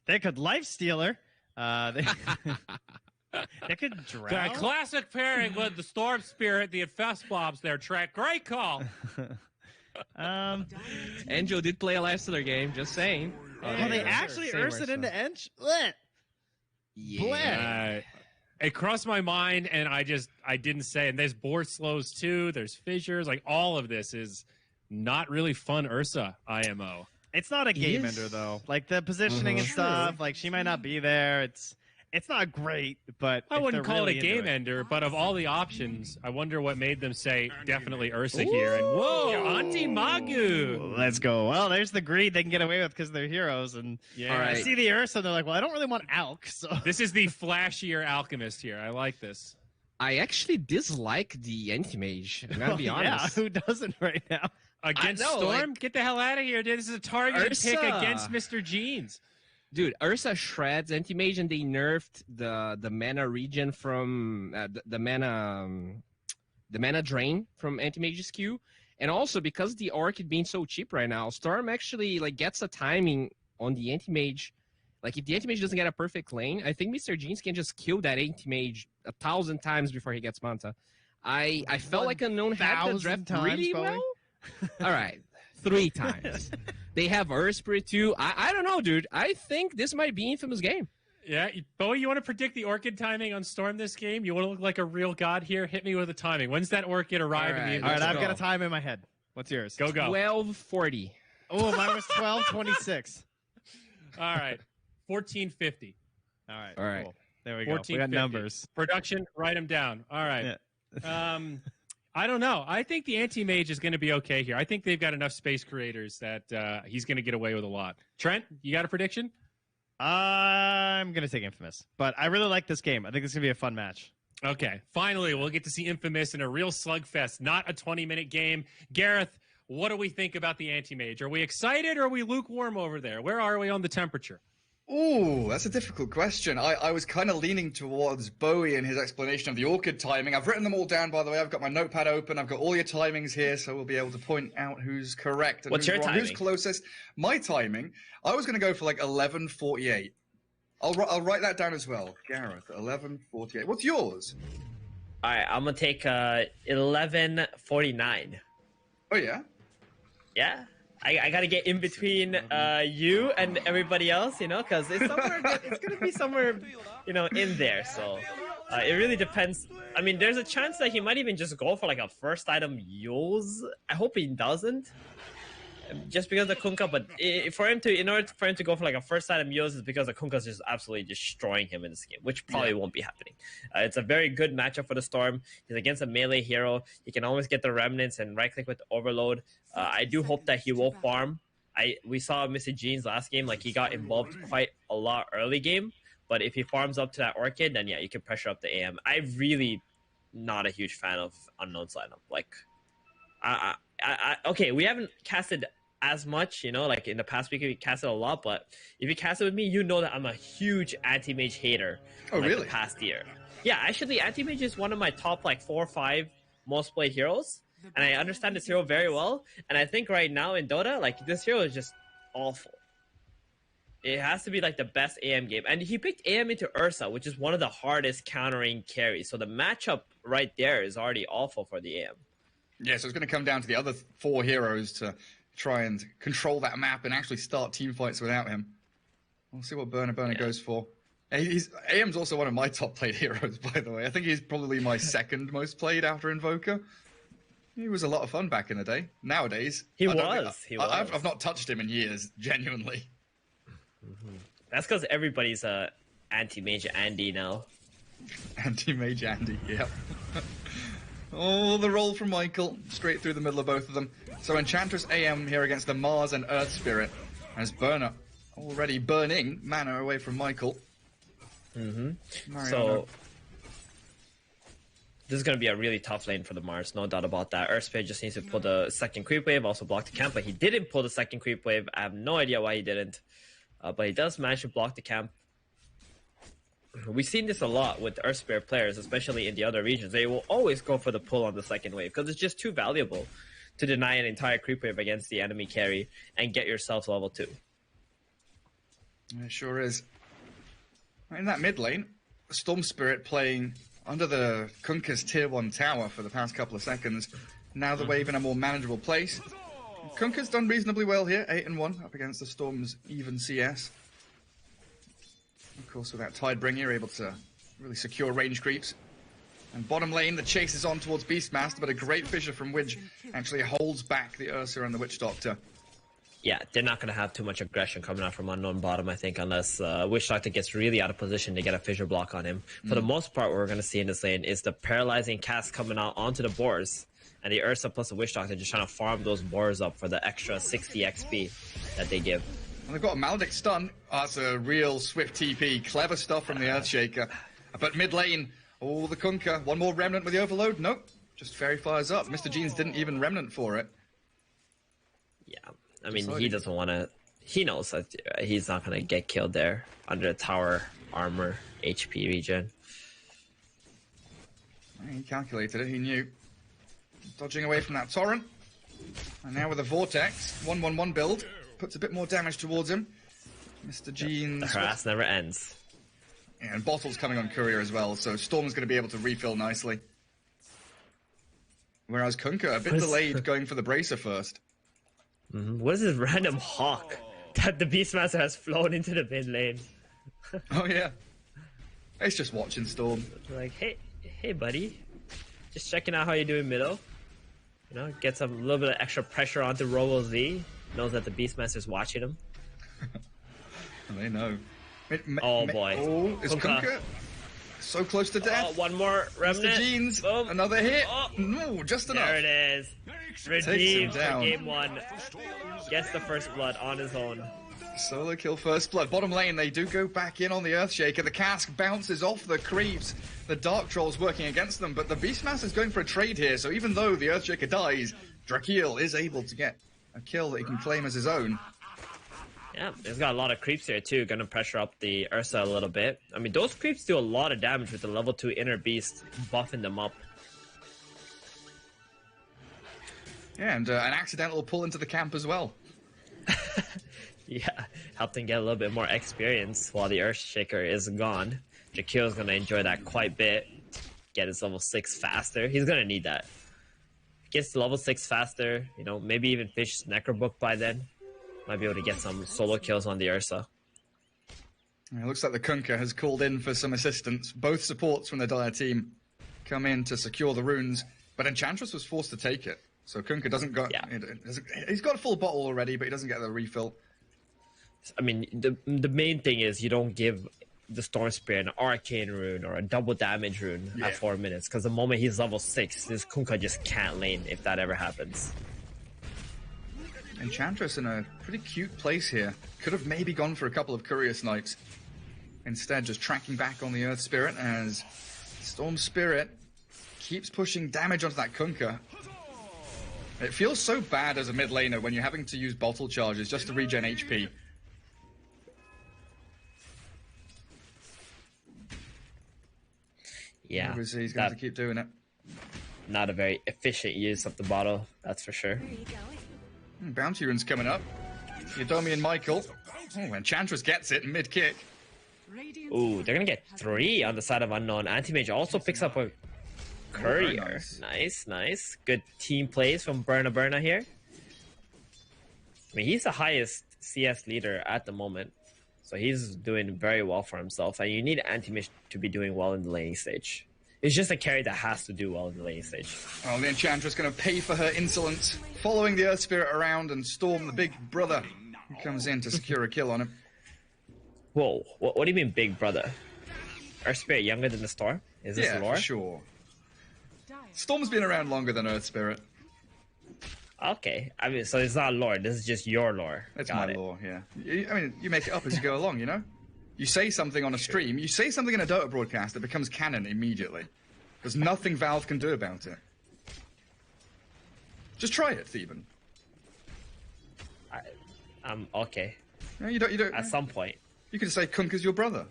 They could Lifestealer. They could drown. That classic pairing with the Storm Spirit, the Infest Mobs there, Trek. Great call. Enjo did play a Lifestealer game, just saying. Oh, they actually Ursa into Ench? Blech. Yeah. It crossed my mind, and I didn't say. And there's board slows too. There's fissures. Like all of this is not really fun. Ursa IMO. It's not a game ender though. Like the positioning and stuff. Like she might not be there. It's not great, but I if wouldn't they're call really it a into game ender, but of all the options, I wonder what made them say definitely Ursa here. And whoa, Auntie Magu. Let's go. Well, there's the greed they can get away with because they're heroes. And Yeah. All I right. see the Ursa, and they're like, well, I don't really want Alk. So This is the flashier alchemist here. I like this. I actually dislike the Anti-Mage, I'm gonna be honest. Yeah, who doesn't right now? Against I know, Storm? like- Get the hell out of here, dude. This is a targeted Ursa. pick against Mr. Jeans. Dude, Ursa shreds Anti-Mage, and they nerfed the mana regen from the mana drain from Anti-Mage's Q. And also because the Orchid being so cheap right now, Storm actually like gets a timing on the Anti-Mage. Like if the Anti-Mage doesn't get a perfect lane, I think Mr. Jeans can just kill that Anti-Mage 1,000 times before he gets Manta. I felt like Unknown had the 1,000 draft times, really Bowie? well. All right, 3 times. They have Earth Spirit too. I don't know, dude. I think this might be Infamous game. Yeah, Bowie, you want to predict the Orchid timing on Storm this game? You want to look like a real god here? Hit me with the timing. When's that Orchid arrive in the All right, inventory? I've got a time in my head. What's yours? Go. 12:40. Oh, mine was 12:26. All right, 14:50. All right. All right. Cool. There we go. We got 14:50. numbers. Production, write them down. All right. Yeah. I don't know. I think the anti-mage is going to be okay here. I think they've got enough space creators that he's going to get away with a lot. Trent, you got a prediction? I'm gonna take Infamous, but I really like this game. I think this is gonna be a fun match. Okay. Finally, we'll get to see Infamous in a real slugfest, not a 20-minute game. Gareth, what do we think about the anti-mage? Are we excited or are we lukewarm over there? Where are we on the temperature? Ooh, that's a difficult question. I was kind of leaning towards Bowie and his explanation of the Orchid timing. I've written them all down, by the way. I've got my notepad open. I've got all your timings here, so we'll be able to point out who's correct and What's who's your wrong, who's timing? closest. My timing, I was going to go for like 11:48. I'll write that down as well. Gareth, 11:48. What's yours? All right, I'm gonna take 11:49. Oh, yeah? Yeah, I gotta get in between you and everybody else, you know, because it's somewhere. It's gonna be somewhere, you know, in there. So it really depends. I mean, there's a chance that he might even just go for like a first item use. I hope he doesn't, just because of Kunkka. But in order for him to go for like a first item use, is because the Kunkka's just absolutely destroying him in this game, which probably won't be happening. It's a very good matchup for the Storm. He's against a melee hero. He can always get the remnants and right click with the overload. I do hope that he will farm. We saw Mr. Jeans last game, like he got involved quite a lot early game. But if he farms up to that Orchid, then yeah, you can pressure up the AM. I'm really not a huge fan of Unknown's lineup. Like, okay, we haven't casted as much, you know, like in the past week we casted a lot, but if you cast it with me, you know that I'm a huge anti-mage hater. Oh, like, really? The past year. Yeah, actually, anti-mage is one of my top like 4 or 5 most played heroes, and I understand this hero very well. And I think right now in Dota, like this hero is just awful. It has to be like the best AM game, and he picked AM into Ursa, which is one of the hardest countering carries. So the matchup right there is already awful for the AM. Yeah, so it's going to come down to the other 4 heroes to try and control that map and actually start team fights without him. We'll see what Burner goes for. AM's also one of my top played heroes, by the way. I think he's probably my second most played after Invoker. He was a lot of fun back in the day. Nowadays, He I was. I've not touched him in years, genuinely. That's because everybody's anti-mage Andy now. Anti-mage Andy, yep. Oh, the roll from Michael, straight through the middle of both of them. So Enchantress AM here against the Mars and Earth Spirit, as Burner already burning mana away from Michael. So this is going to be a really tough lane for the Mars, no doubt about that. Earth Spirit just needs to pull the second creep wave, also block the camp, but he didn't pull the second creep wave. I have no idea why he didn't, but he does manage to block the camp. We've seen this a lot with Earth Spirit players, especially in the other regions. They will always go for the pull on the second wave because it's just too valuable to deny an entire creep wave against the enemy carry and get yourself level 2. It sure is. In that mid lane, Storm Spirit playing under the Kunkka's tier 1 tower for the past couple of seconds. Now the wave in a more manageable place. Kunkka's done reasonably well here, 8-1 up against the Storm's even CS. Of course, with that Tidebringer, you're able to really secure range creeps. And bottom lane, the chase is on towards Beastmaster, but a great fissure from Widge actually holds back the Ursa and the Witch Doctor. Yeah, they're not going to have too much aggression coming out from Unknown bottom, I think, unless Witch Doctor gets really out of position to get a fissure block on him. For the most part, what we're going to see in this lane is the paralyzing cast coming out onto the boars, and the Ursa plus the Witch Doctor just trying to farm those boars up for the extra 60 XP that they give. And they've got a Maledict stun. Oh, that's a real swift TP. Clever stuff from the Earthshaker. But mid lane, oh, the Kunkka. One more Remnant with the Overload? Nope. Just Fairy fires up. Mr. Jeans didn't even Remnant for it. Yeah, I mean, he doesn't want to... He knows that he's not going to get killed there under the tower armor HP regen. He calculated it. He knew. Dodging away from that Torrent. And now with a Vortex. 1-1-1 build. Puts a bit more damage towards him. Mr. Jeans... The harass never ends. Yeah, and Bottle's coming on Courier as well, so Storm's going to be able to refill nicely. Whereas Kunkka, a bit delayed going for the Bracer first. What is this random hawk that the Beastmaster has flown into the mid lane? Oh yeah. It's just watching Storm. Like, hey, buddy, just checking out how you're doing middle. You know, get some little bit of extra pressure onto Robo Z. Knows that the Beastmaster's watching him. And they know. Oh boy. Oh, is Kunkka so close to death? Oh, one more remnant. Mr. Jeans, Boom. another hit. Oh. No, just enough. There it is. Takes Redeemed him for down. game 1. Gets the first blood on his own. Solo kill, first blood. Bottom lane, they do go back in on the Earthshaker. The cask bounces off the creeps. The Dark Troll's working against them, but the Beastmaster's going for a trade here, so even though the Earthshaker dies, Drakiel is able to get a kill that he can claim as his own. Yeah, he's got a lot of creeps here too, gonna pressure up the Ursa a little bit. I mean, those creeps do a lot of damage with the level 2 Inner Beast, buffing them up. Yeah, and an accidental pull into the camp as well. Yeah, helped him get a little bit more experience while the Earthshaker is gone. Jakio's gonna enjoy that quite a bit. Get his level 6 faster. He's gonna need that. Gets to level 6 faster, you know, maybe even fish Necrobook by then. Might be able to get some solo kills on the Ursa. It looks like the Kunkka has called in for some assistance. Both supports from the Dire team come in to secure the runes, but Enchantress was forced to take it. So Kunkka doesn't got. Yeah. He's got a full bottle already, but he doesn't get the refill. I mean, the main thing is you don't give the Storm Spirit an arcane rune or a double damage rune at 4 minutes, because the moment he's level 6, this Kunkka just can't lane if that ever happens. Enchantress in a pretty cute place here. Could have maybe gone for a couple of Courier Snipes. Instead, just tracking back on the Earth Spirit as Storm Spirit keeps pushing damage onto that Kunkka. It feels so bad as a mid laner when you're having to use bottle charges just to regen HP. Yeah, Obviously, he's going to keep doing it. Not a very efficient use of the bottle, that's for sure. Bounty rune's coming up. Yodomi and Michael. Oh, Enchantress gets it mid-kick. Ooh, they're gonna get 3 on the side of Unknown. Anti-Mage also picks up a Courier. nice. Nice, nice. Good team plays from Berna here. I mean, he's the highest CS leader at the moment. So he's doing very well for himself. And you need Anti-Mage to be doing well in the laning stage. It's just a carry that has to do well in the laning stage. Oh, the Enchantress going to pay for her insolence, following the Earth Spirit around and Storm, the big brother, who comes in to secure a kill on him. Whoa, what do you mean big brother? Earth Spirit younger than the Storm? Is this Yeah, lore? for sure. Storm's been around longer than Earth Spirit. Okay, I mean, so it's not lore, this is just your lore. That's Got my it. lore, yeah. I mean, you make it up as you go along, you know? You say something on a stream, you say something in a Dota broadcast, it becomes canon immediately. There's nothing Valve can do about it. Just try it, Theban. Okay. No, you don't. At some point. You can say Kunkka's your brother.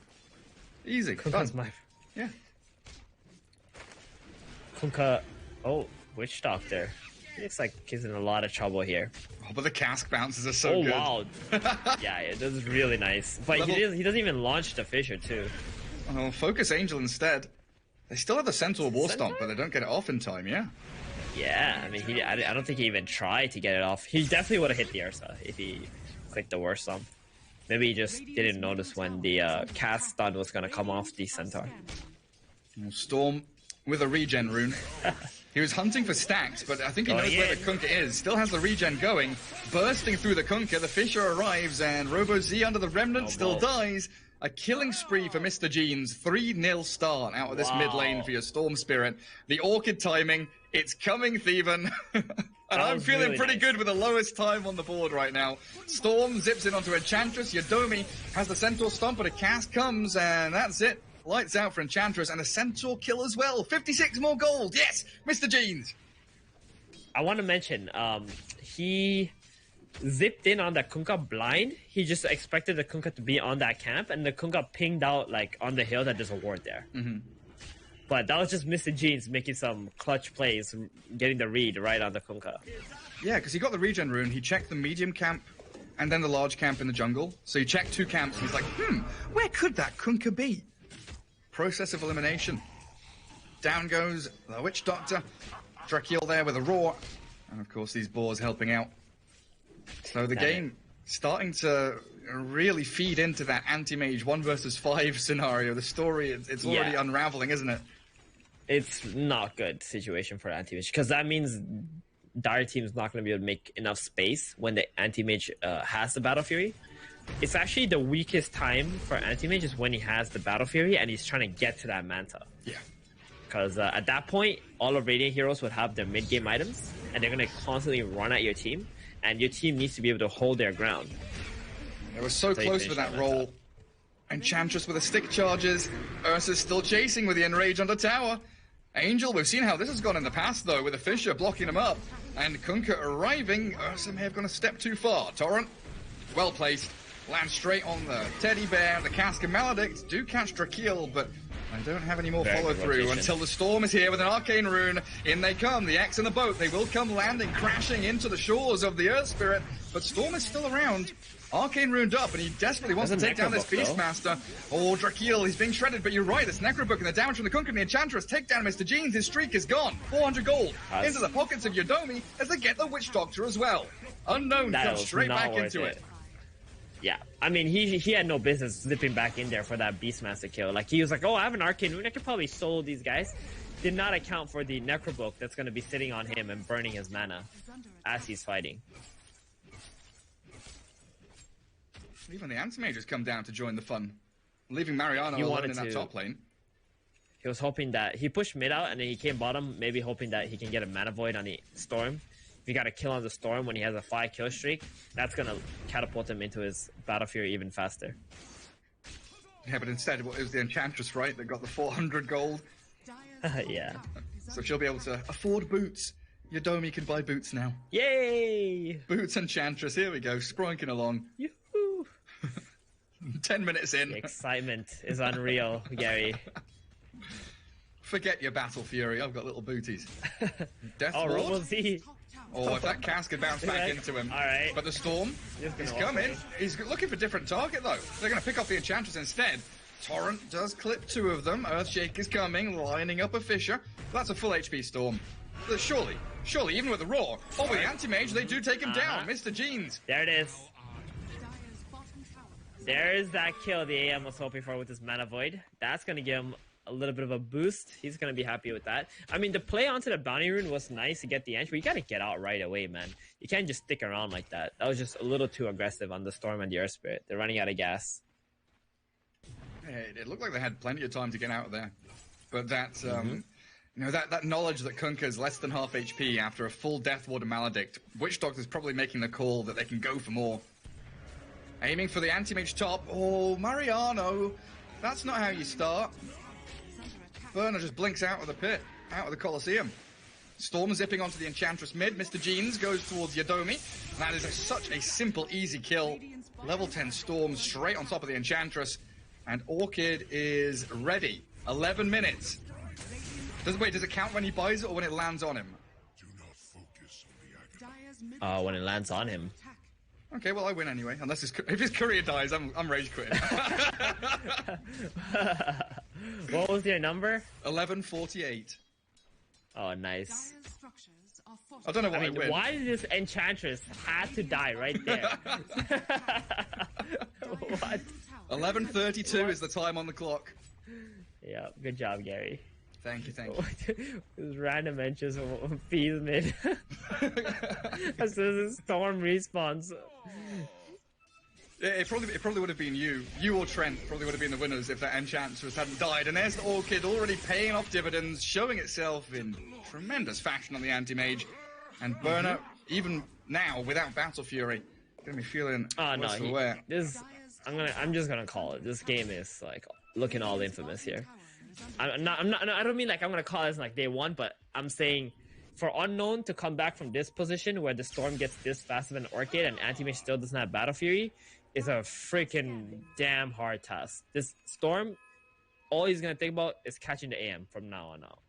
Easy. Kunkka's Done. my... Yeah. Kunkka... Oh, Witch Doctor. He looks like he's in a lot of trouble here. Oh, but the cask bounces are so Oh, good. wow. Yeah, this is really nice. But Level- he doesn't even launch the Fisher, too. Oh, Focus Angel instead. They still have the Centaur War Stomp, Centaur? but they don't get it off in time, yeah. Yeah, I mean, I don't think he even tried to get it off. He definitely would have hit the Ursa if he clicked the War Stomp. Maybe he just didn't notice when the cast stun was going to come off the Centaur. Storm with a regen rune. He was hunting for stacks, but I think he Going knows where in. the Kunkka is. Still has the regen going. Bursting through the Kunkka, the Fisher arrives, and Robo Z under the Remnant still no. dies. A killing spree for Mr. Jeans. 3-0 start out of this mid lane for your Storm Spirit. The Orchid timing. It's coming, Theban. And I'm was feeling really pretty nice. good with the lowest time on the board right now. Storm zips in onto Enchantress. Yodomi has the Centaur Stomp, but a cast comes, and that's it. Lights out for Enchantress, and a Centaur kill as well. 56 more gold. Yes, Mr. Jeans. I want to mention, he zipped in on the Kunkka blind. He just expected the Kunkka to be on that camp, and the Kunkka pinged out like on the hill that there's a ward there. Mm-hmm. But that was just Mr. Jeans making some clutch plays, getting the read right on the Kunkka. Yeah, because he got the regen rune. He checked the medium camp and then the large camp in the jungle. So he checked 2 camps, and he's like, where could that Kunkka be? Process of elimination. Down goes the Witch Doctor. Drakiel there with a roar. And of course, these boars helping out. So the game starting to really feed into that anti-mage 1 versus 5 scenario. The story, it's already unraveling, isn't it? It's not good situation for anti-mage because that means Dire team's not going to be able to make enough space when the anti-mage has the Battle Fury. It's actually the weakest time for anti-mage is when he has the Battle Fury and he's trying to get to that Manta. Yeah. Because at that point, all of Radiant heroes would have their mid-game items and they're going to constantly run at your team, and your team needs to be able to hold their ground. They were so close with that roll. Enchantress with the stick charges. Ursa's still chasing with the Enrage on the tower. Angel, we've seen how this has gone in the past, though, with the Fissure blocking him up. And Kunkka arriving. Ursa may have gone a step too far. Torrent, well placed. Lands straight on the Teddy Bear. The Cask and Maledict do catch Drakeel, but I don't have any more follow-through until the Storm is here with an Arcane Rune. In they come, the X and the boat. They will come landing, crashing into the shores of the Earth Spirit. But Storm is still around. Arcane runed up, and he desperately wants to take down this Beastmaster. Oh, Drakeel, he's being shredded, but you're right, it's Necrobook and the damage from the Kunkka and the Enchantress. Take down Mr. Jeans, his streak is gone. 400 gold into the pockets of Yodomi as they get the Witch Doctor as well. Unknown comes straight back into it. Yeah, I mean, he had no business zipping back in there for that Beastmaster kill. Like, he was like, oh, I have an Arcane Rune, I could probably solo these guys. Did not account for the Necrobook that's going to be sitting on him and burning his mana as he's fighting. Even the Anti-Mages come down to join the fun, leaving Mariano alone in that top lane. He was hoping that he pushed mid out and then he came bottom, maybe hoping that he can get a Mana Void on the Storm. If he got a kill on the Storm when he has a 5 kill streak, that's gonna catapult him into his Battle Fury even faster. Yeah, but instead it was the Enchantress, right, that got the 400 gold. Yeah. So she'll be able to afford boots. Yodomi can buy boots now. Yay! Boots Enchantress, here we go, spronking along. Yoo-hoo. 10 minutes in. The excitement is unreal, Gary. Forget your Battle Fury, I've got little booties. Death Oh, Lord? RoboZ. Oh, if that Cask had bounced back into him. Alright. But the Storm, he's coming. He's looking for a different target, though. They're going to pick off the Enchantress instead. Torrent does clip 2 of them. Earthshake is coming, lining up a Fissure. That's a full HP Storm. But surely, even with the Roar, with the Anti-Mage, they do take him down. Mr. Jeans. There it is. There's that kill the AM was hoping for with his Mana Void. That's going to give him a little bit of a boost. He's going to be happy with that. I mean, the play onto the Bounty Rune was nice to get the edge, but you got to get out right away, man. You can't just stick around like that. That was just a little too aggressive on the Storm and the Earth Spirit. They're running out of gas. It looked like they had plenty of time to get out of there. But that's, you know, that knowledge that Kunkka's less than half HP after a full Death Ward and Maledict, Witch Doctor's probably making the call that they can go for more. Aiming for the Anti-Mage top. Oh, Mariano. That's not how you start. Burner just blinks out of the pit, out of the Colosseum. Storm zipping onto the Enchantress mid. Mr. Jeans goes towards Yodomi. That is such a simple, easy kill. Level 10 Storm straight on top of the Enchantress. And Orchid is ready. 11 minutes. Does it count when he buys it or when it lands on him? When it lands on him. Okay, well, I win anyway. Unless if his career dies, I'm rage quitting. What was your number? 1148. Oh, nice. I don't know what I mean, win. why did this Enchantress have to die right there? What? 11:32 is the time on the clock. Yeah, good job, Gary. Thank you. This random entries fees mid. As soon as Storm respawns. It probably would have been you or Trent probably would have been the winners if that Enchantress hadn't died. And there's the Orchid already paying off dividends, showing itself in tremendous fashion on the Anti-Mage. And Burner, even now without Battle Fury, gonna be feeling worse for wear. I'm just gonna call it. This game is like looking all infamous here. I don't mean like I'm gonna call it as like day one, but I'm saying for Unknown to come back from this position where the Storm gets this fast of an Orchid and Anti-Mage still doesn't have Battle Fury is a freaking damn hard task. This Storm, all he's gonna think about is catching the AM from now on out.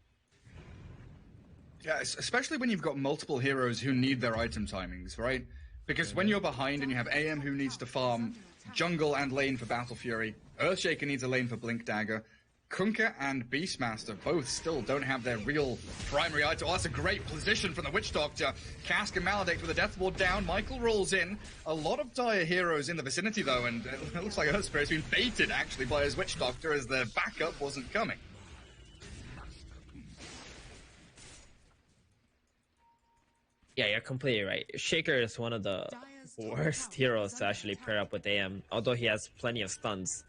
Yeah, especially when you've got multiple heroes who need their item timings, right? Because when you're behind and you have AM who needs to farm jungle and lane for Battle Fury, Earthshaker needs a lane for Blink Dagger, Kunkka and Beastmaster both still don't have their real primary item. Oh, that's a great position from the Witch Doctor. Cask and Maledict with the Death Ward down. Michael rolls in. A lot of dire heroes in the vicinity, though, and it looks like Earth Spirit's been baited, actually, by his Witch Doctor as the backup wasn't coming. Yeah, you're completely right. Shaker is one of the worst heroes to actually pair up with AM, although he has plenty of stuns.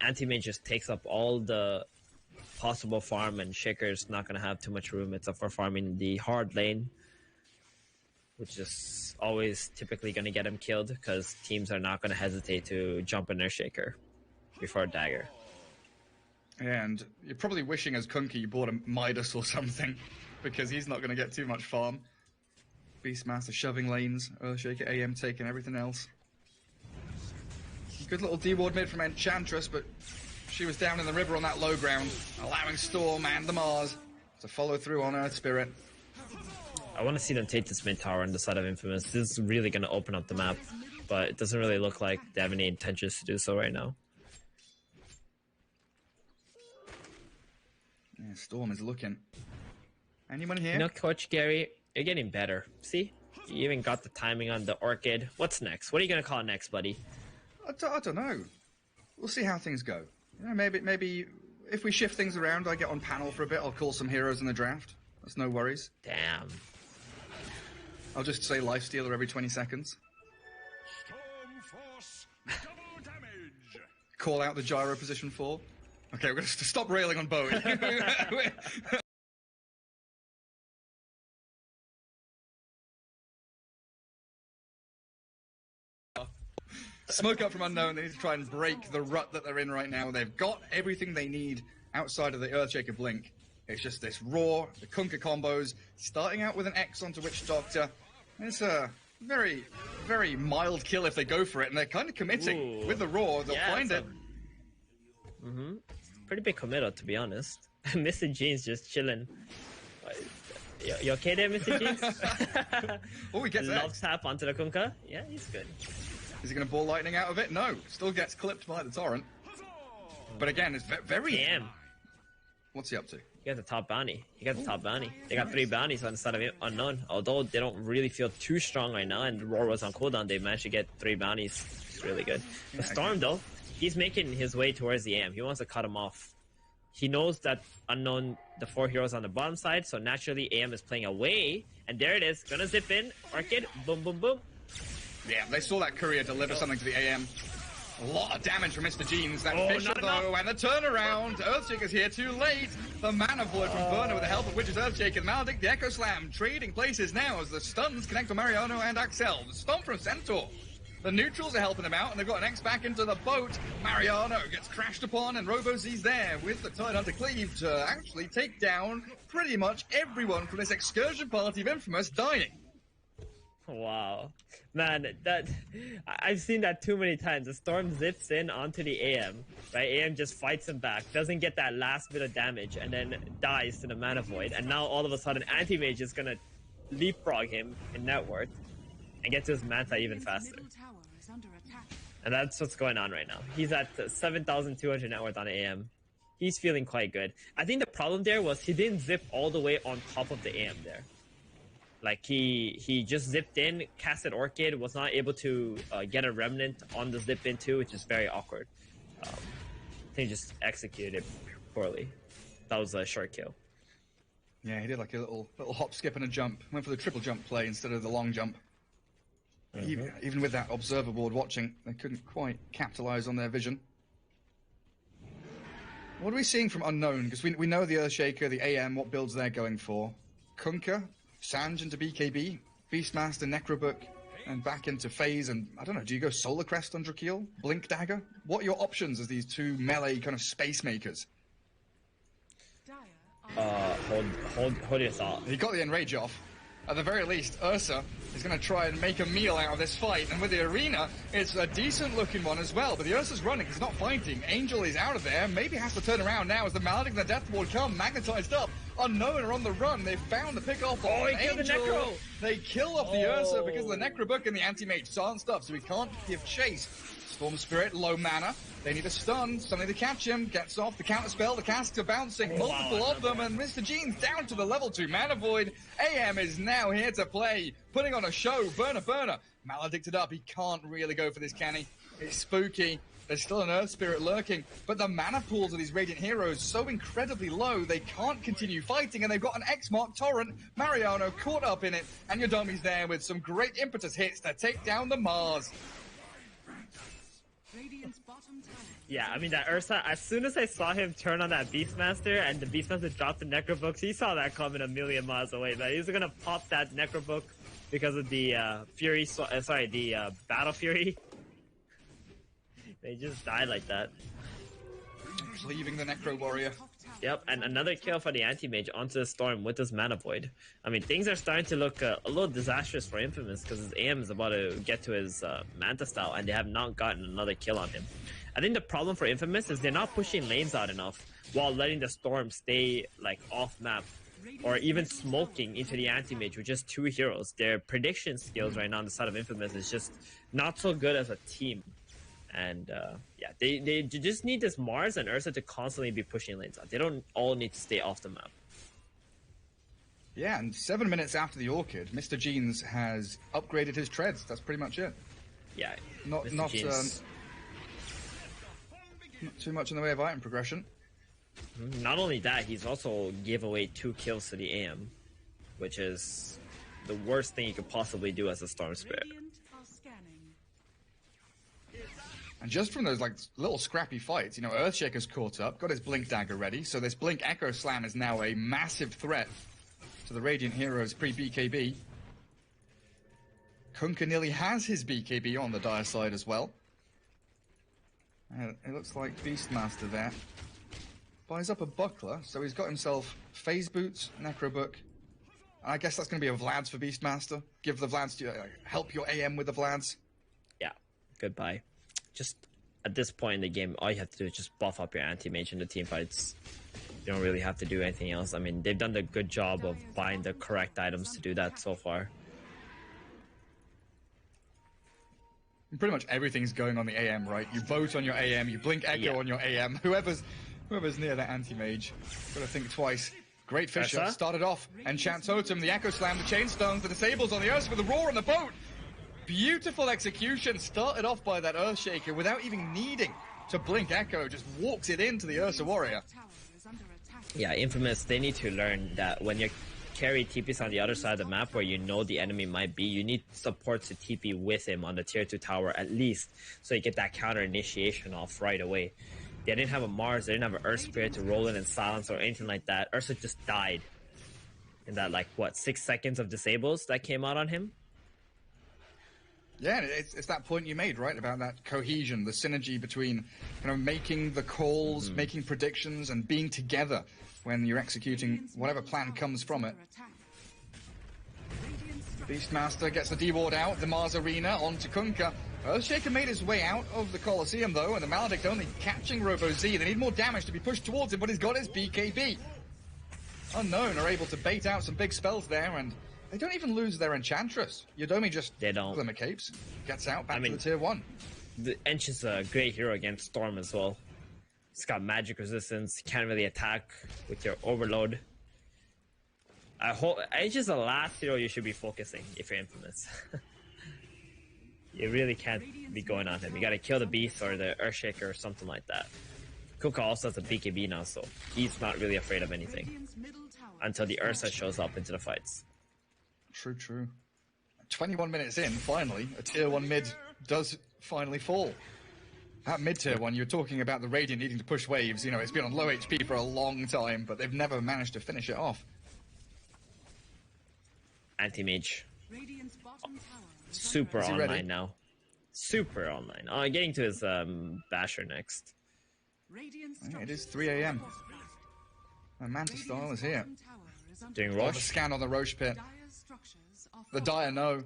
Anti-Mage just takes up all the possible farm, and Shaker's not going to have too much room except for farming the hard lane, which is always typically going to get him killed because teams are not going to hesitate to jump in their Shaker before a dagger. And you're probably wishing as Kunkka you bought a Midas or something, because he's not going to get too much farm. Beastmaster shoving lanes, Earthshaker AM taking everything else. Good little D-ward mid from Enchantress, but she was down in the river on that low ground, allowing Storm and the Mars to follow through on Earth Spirit. I want to see them take this mid tower on the side of Infamous. This is really going to open up the map, but it doesn't really look like they have any intentions to do so right now. Yeah, Storm is looking. Anyone here? You know, Coach Gary, you're getting better. See? You even got the timing on the Orchid. What's next? What are you going to call next, buddy? I don't know. We'll see how things go. You know, maybe if we shift things around, I get on panel for a bit. I'll call some heroes in the draft. That's no worries. Damn. I'll just say Lifestealer every 20 seconds. Call out the gyro position 4. Okay, we're going to stop railing on Bowie. Smoke up from Unknown. They need to try and break the rut that they're in right now. They've got everything they need outside of the Earthshaker Blink. It's just this Raw, the Kunkka combos, starting out with an X onto Witch Doctor. It's a very, very mild kill if they go for it, and they're kind of committing. With the Raw. They'll find it. Pretty big committal, to be honest. Mr. Jeans just chilling. You okay there, Mr. Jeans? Oh, he gets Love tap onto the Kunkka. Yeah, he's good. Is he going to ball lightning out of it? No. Still gets clipped by the torrent. But again, it's very... Damn. What's he up to? He got the top bounty. They got 3 bounties on the side of Unknown. Although they don't really feel too strong right now, and Roar was on cooldown, they managed to get 3 bounties. It's really good. The Storm, though, he's making his way towards the AM. He wants to cut him off. He knows that Unknown, the 4 heroes on the bottom side, so naturally AM is playing away. And there it is. Gonna zip in. Orchid. Boom, boom, boom. Yeah, they saw that courier deliver something to the AM. A lot of damage from Mr. Jeans. That Fisher, though, and the turnaround. Earthshaker's here too late. The mana void from Burner with the help of Witch's Earthshaker. Maledict, the Echo Slam, trading places now as the stuns connect to Mariano and Axel. The stomp from Centaur. The neutrals are helping him out, and they've got an X back into the boat. Mariano gets crashed upon, and RoboZ's there with the Tidehunter Cleave to actually take down pretty much everyone from this excursion party of Infamous dying. Wow. Man, I've seen that too many times. The Storm zips in onto the AM, right? AM just fights him back, doesn't get that last bit of damage, and then dies to the Mana Void. And now all of a sudden, Anti-Mage is gonna leapfrog him in net worth and get to his Manta even faster. And that's what's going on right now. He's at 7,200 net worth on AM. He's feeling quite good. I think the problem there was he didn't zip all the way on top of the AM there. Like, he just zipped in, casted Orchid, was not able to get a Remnant on the zip in too, which is very awkward. I think he just executed it poorly. That was a short kill. Yeah, he did like a little hop, skip, and a jump. Went for the triple jump play instead of the long jump. Even with that observer board watching, they couldn't quite capitalize on their vision. What are we seeing from Unknown? Because we know the Earthshaker, the AM, what builds they're going for. Kunkka, Sanj into BKB, Beastmaster, Necrobook, and back into FaZe, and I don't know, do you go Solar Crest on Drakeel? Blink Dagger? What are your options as these 2 melee kind of space makers? Hold your thought. He got the Enrage off. At the very least, Ursa is going to try and make a meal out of this fight, and with the Arena, it's a decent-looking one as well, but the Ursa's running, he's not fighting. Angel is out of there, maybe has to turn around now as the Maledict and the Death Ward come, magnetized up. Unknown are on the run, they've found the pick-off on he killed Angel. the Necro! They kill off the Ursa because of the Necrobook and the Anti-Mage. Silent stuff, so we can't give chase. Storm Spirit, low mana. They need a stun, something to catch him. Gets off the counter spell. The casts are bouncing, multiple of them, and Mr. Gene's down to the level 2 mana void. AM is now here to play, putting on a show. Burner. Maledicted up. He can't really go for this, can he? It's spooky. There's still an Earth Spirit lurking, but the mana pools of these Radiant heroes so incredibly low, they can't continue fighting, and they've got an X-Mark Torrent. Mariano caught up in it, and Yodomi's there with some great impetus hits to take down the Mars. Radiant's bottom tower. Yeah, I mean, that Ursa, as soon as I saw him turn on that Beastmaster and the Beastmaster dropped the Necrobooks, he saw that coming a million miles away. But he was gonna pop that Necrobook because of the Battle Fury. They just died like that. Leaving the Necro Warrior. Yep, and another kill for the Anti-Mage onto the Storm with this Mana Void. I mean, things are starting to look a little disastrous for Infamous because his AM is about to get to his Manta style, and they have not gotten another kill on him. I think the problem for Infamous is they're not pushing lanes out enough while letting the Storm stay like off map or even smoking into the Anti-Mage with just 2 heroes. Their prediction skills right now on the side of Infamous is just not so good as a team. And yeah, they just need this Mars and Ursa to constantly be pushing lanes out. They don't all need to stay off the map. Yeah, and 7 minutes after the Orchid, Mr. Genes has upgraded his treads. That's pretty much it. Yeah, Not too much in the way of item progression. Not only that, he's also gave away 2 kills to the AM, which is the worst thing you could possibly do as a Storm Spirit. Radiant are scanning. And just from those like little scrappy fights, you know, Earthshaker's caught up, got his Blink Dagger ready, so this Blink Echo Slam is now a massive threat to the Radiant heroes pre-BKB. Kunkka nearly has his BKB on the dire side as well. It looks like Beastmaster there. Buys up a Buckler, so he's got himself Phase Boots, Necrobook. I guess that's going to be a Vlad's for Beastmaster. Give the Vlads to help your AM with the Vlads. Yeah, goodbye. Just at this point in the game, all you have to do is just buff up your Anti-Mage in the team fights. You don't really have to do anything else. I mean, they've done a good job of buying the correct items to do that so far. Pretty much everything's going on the AM, right? You vote on your AM, you blink Echo on your AM. Whoever's near that Anti-Mage, gotta think twice. Great Fisher Ursa? started off, Enchant Totem, the Echo Slam, the Chain Stones, the Disables on the Ursa with the Roar on the boat. Beautiful execution, started off by that Earthshaker without even needing to blink Echo, just walks it into the Ursa Warrior. Tower is under attack. Yeah, Infamous, they need to learn that when you carry TPs on the other side of the map where you know the enemy might be, you need support to TP with him on the tier 2 tower at least, so you get that counter initiation off right away. They didn't have a Mars, they didn't have an Earth Spirit to roll in and silence or anything like that. Ursa just died in that, like, what, 6 seconds of disables that came out on him? Yeah, it's that point you made, right, about that cohesion, the synergy between making the calls, making predictions, and being together when you're executing whatever plan comes from it. Beastmaster gets the D-Ward out, the Mars Arena onto Kunkka. Earthshaker made his way out of the Colosseum, though, and the Maledict only catching Robo-Z. They need more damage to be pushed towards him, but he's got his BKB. Unknown are able to bait out some big spells there, and they don't even lose their Enchantress. Yodomi just Glimmer Capes, gets out, back to the tier 1. The Ench is a great hero against Storm as well. He's got magic resistance, can't really attack with your Overload. Ench is the last hero you should be focusing if you're Infamous. You really can't be going on him. You gotta kill the Beast or the Earthshaker or something like that. Kunkka also has a BKB now, so he's not really afraid of anything until the Ursa shows up into the fights. True. 21 minutes in, finally, a tier 1 mid does finally fall. At mid-tier 1, you're talking about the Radiant needing to push waves. You know, it's been on low HP for a long time, but they've never managed to finish it off. Anti-Mage. Radiant's bottom tower is Super Is he online ready? now. Super online. Oh, getting to his Basher next. Radiant's It is 3 a.m. And Manta Style is here. Doing Oh, the Roche. scan on the Roche pit. The Dire no.